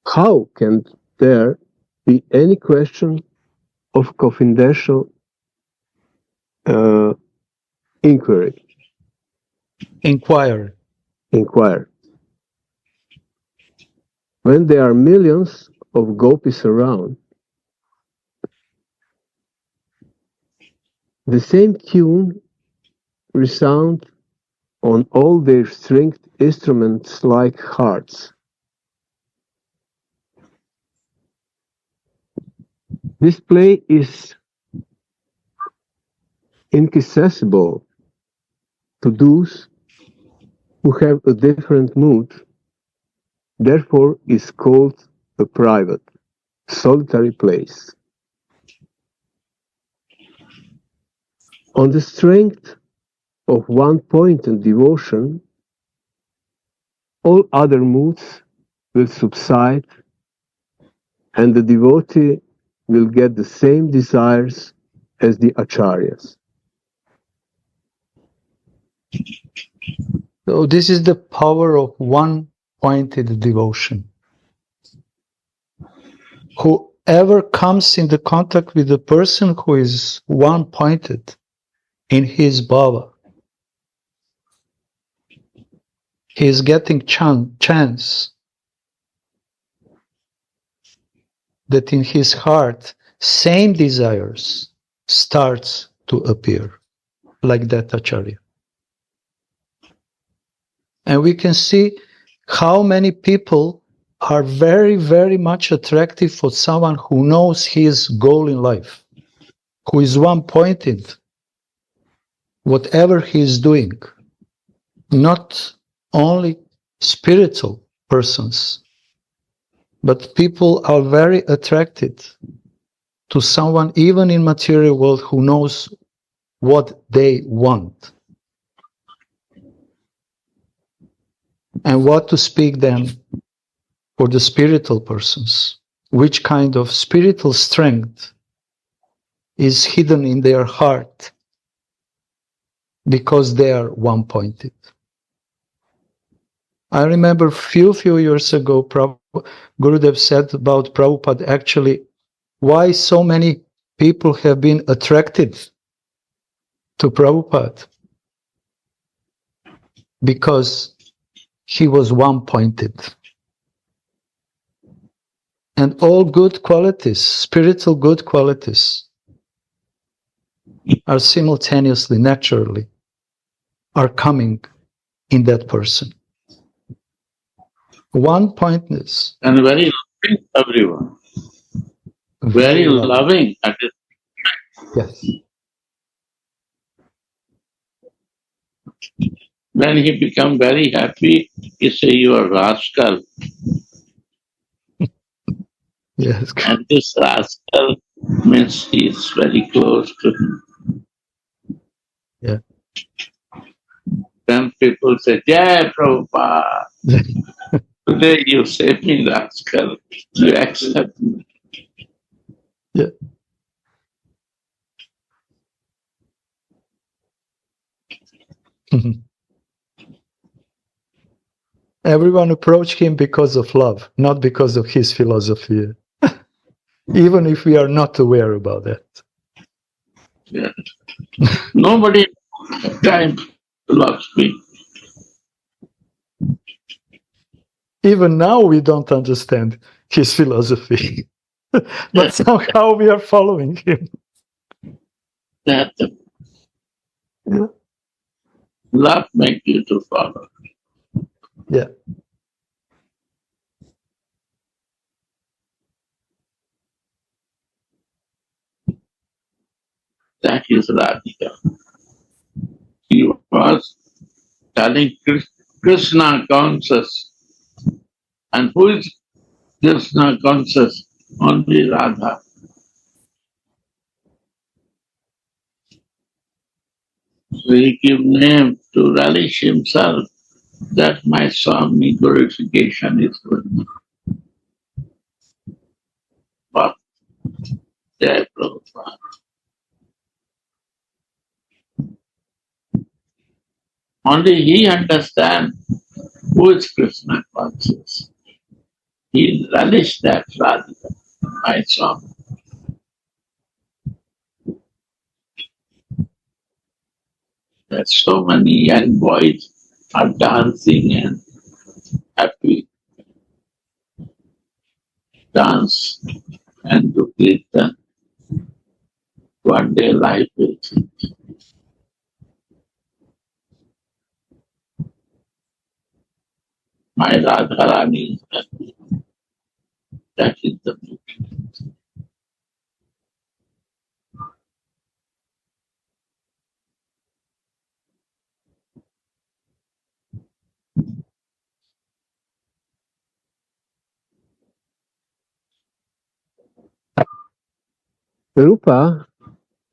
how can there be any question of confidential inquiry? Inquire. When there are millions of gopis around, the same tune resounds on all their stringed instruments like hearts. This play is inaccessible to those who have a different mood, therefore is called a private, solitary place. On the strength of one point in devotion, all other moods will subside, and the devotee will get the same desires as the acharyas. So this is the power of one-pointed devotion. Whoever comes into contact with the person who is one-pointed in his bhava, he is getting chance that in his heart same desires starts to appear, like that acharya. And we can see how many people are very, very much attractive for someone who knows his goal in life, who is one-pointed, whatever he is doing. Not only spiritual persons, but people are very attracted to someone, even in material world, who knows what they want. And what to speak then for the spiritual persons? Which kind of spiritual strength is hidden in their heart because they are one-pointed? I remember few years ago, Gurudev said about Prabhupada, actually, why so many people have been attracted to Prabhupada? Because he was one-pointed. And all good qualities, spiritual good qualities, are simultaneously, naturally, are coming in that person. One-pointedness. And very loving everyone. very loving. Yes. When he become very happy, he say, "You are rascal." Yes. And this rascal means he is very close to him. Yeah. Then people say, "Jai Prabhupada." Today you say me rascal. You accept me. Yeah. Everyone approached him because of love, not because of his philosophy. Even if we are not aware about that. Yeah. Nobody time loves me. Even now we don't understand his philosophy. But somehow we are following him. That Yeah. love makes you to follow. Yeah. That is Radhika. He was telling Krishna conscious. And who is Krishna conscious? Only Radha. So he gave name to relish himself that my Swami glorification is going on. But Jai Prabhupada. Only he understands who is Krishna conscious. He relished that Radhika, my Swami. That so many young boys are dancing and happy. Dance and do kirtan. One day life will change. My Radharani is happy. That is the beauty. Rupa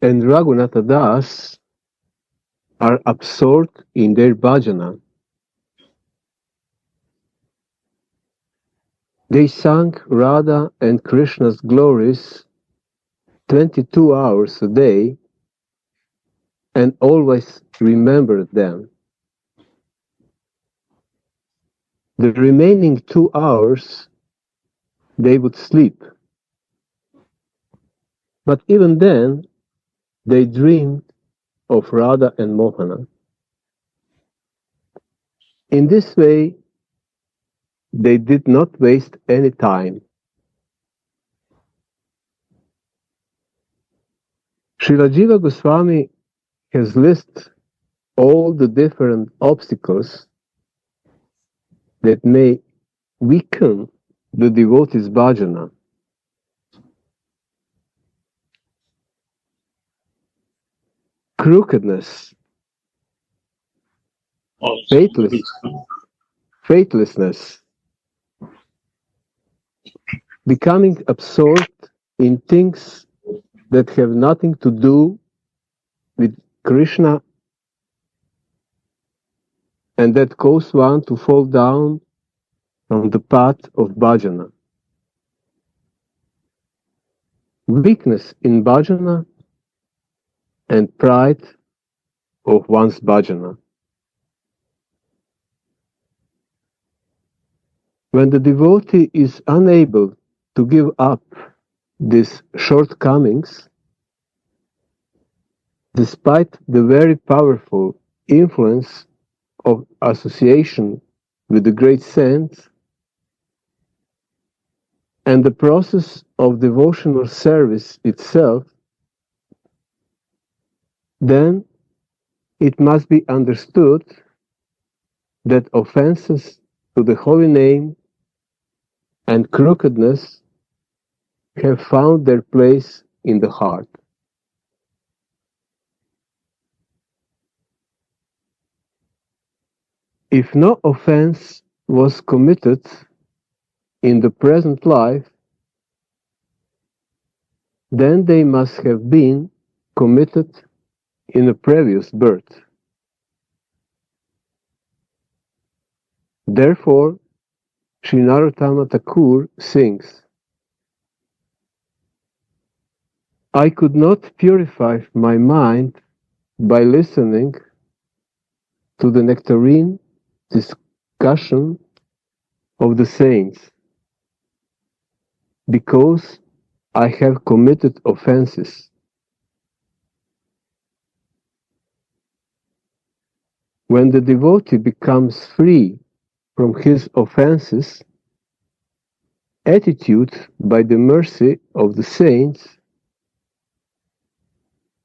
and Raghunatha Das are absorbed in their bhajana. They sang Radha and Krishna's glories 22 hours a day and always remembered them. The remaining 2 hours they would sleep. But even then, they dreamed of Radha and Mohana. In this way, they did not waste any time. Srila Jiva Goswami has listed all the different obstacles that may weaken the devotee's bhajana. Crookedness, faithlessness, becoming absorbed in things that have nothing to do with Krishna and that cause one to fall down from the path of bhajana. Weakness in bhajana and pride of one's bhajana. When the devotee is unable to give up these shortcomings, despite the very powerful influence of association with the great saints and the process of devotional service itself, then it must be understood that offenses to the holy name and crookedness have found their place in the heart. If no offense was committed in the present life, then they must have been committed in a previous birth. Therefore, Sri Narottama Thakur sings, I could not purify my mind by listening to the nectarine discussion of the saints, because I have committed offenses. When the devotee becomes free from his offenses, attitude by the mercy of the saints,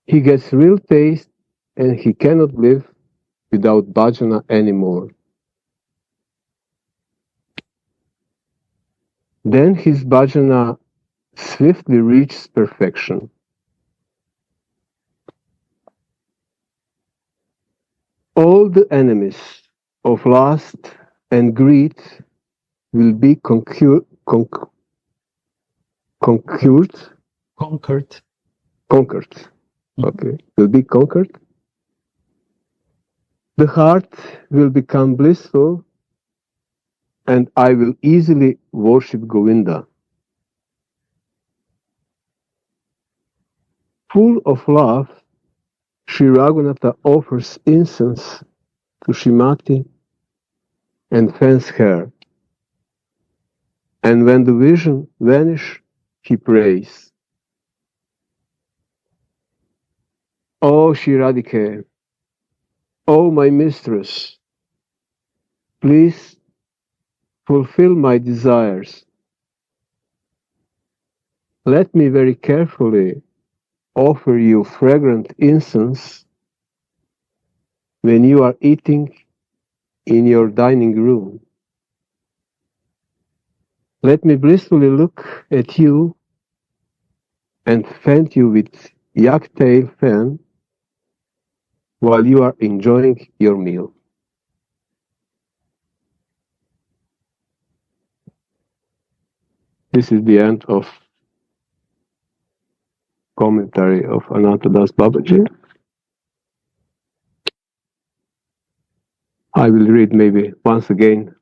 he gets real taste and he cannot live without bhajana anymore. Then his bhajana swiftly reaches perfection. All the enemies of lust and greed will be conquered. Okay, will be conquered. The heart will become blissful, and I will easily worship Govinda. Full of love, Sri Raghunatha offers incense to Srimati and fans her. And when the vision vanishes, he prays, O Shri Radhike, O my mistress, please fulfill my desires. Let me very carefully offer you fragrant incense when you are eating in your dining room. Let me blissfully look at you and fan you with yak-tail fan while you are enjoying your meal. This is the end of commentary of Anantadas Babaji. I will read maybe once again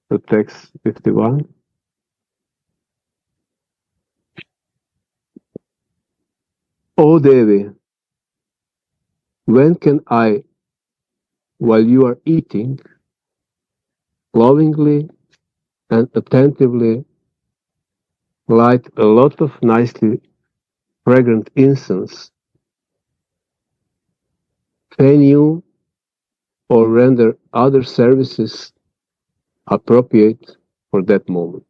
the text 51. O Devi, when can I, while you are eating, lovingly and attentively light a lot of nicely fragrant incense, fan you, or render other services appropriate for that moment?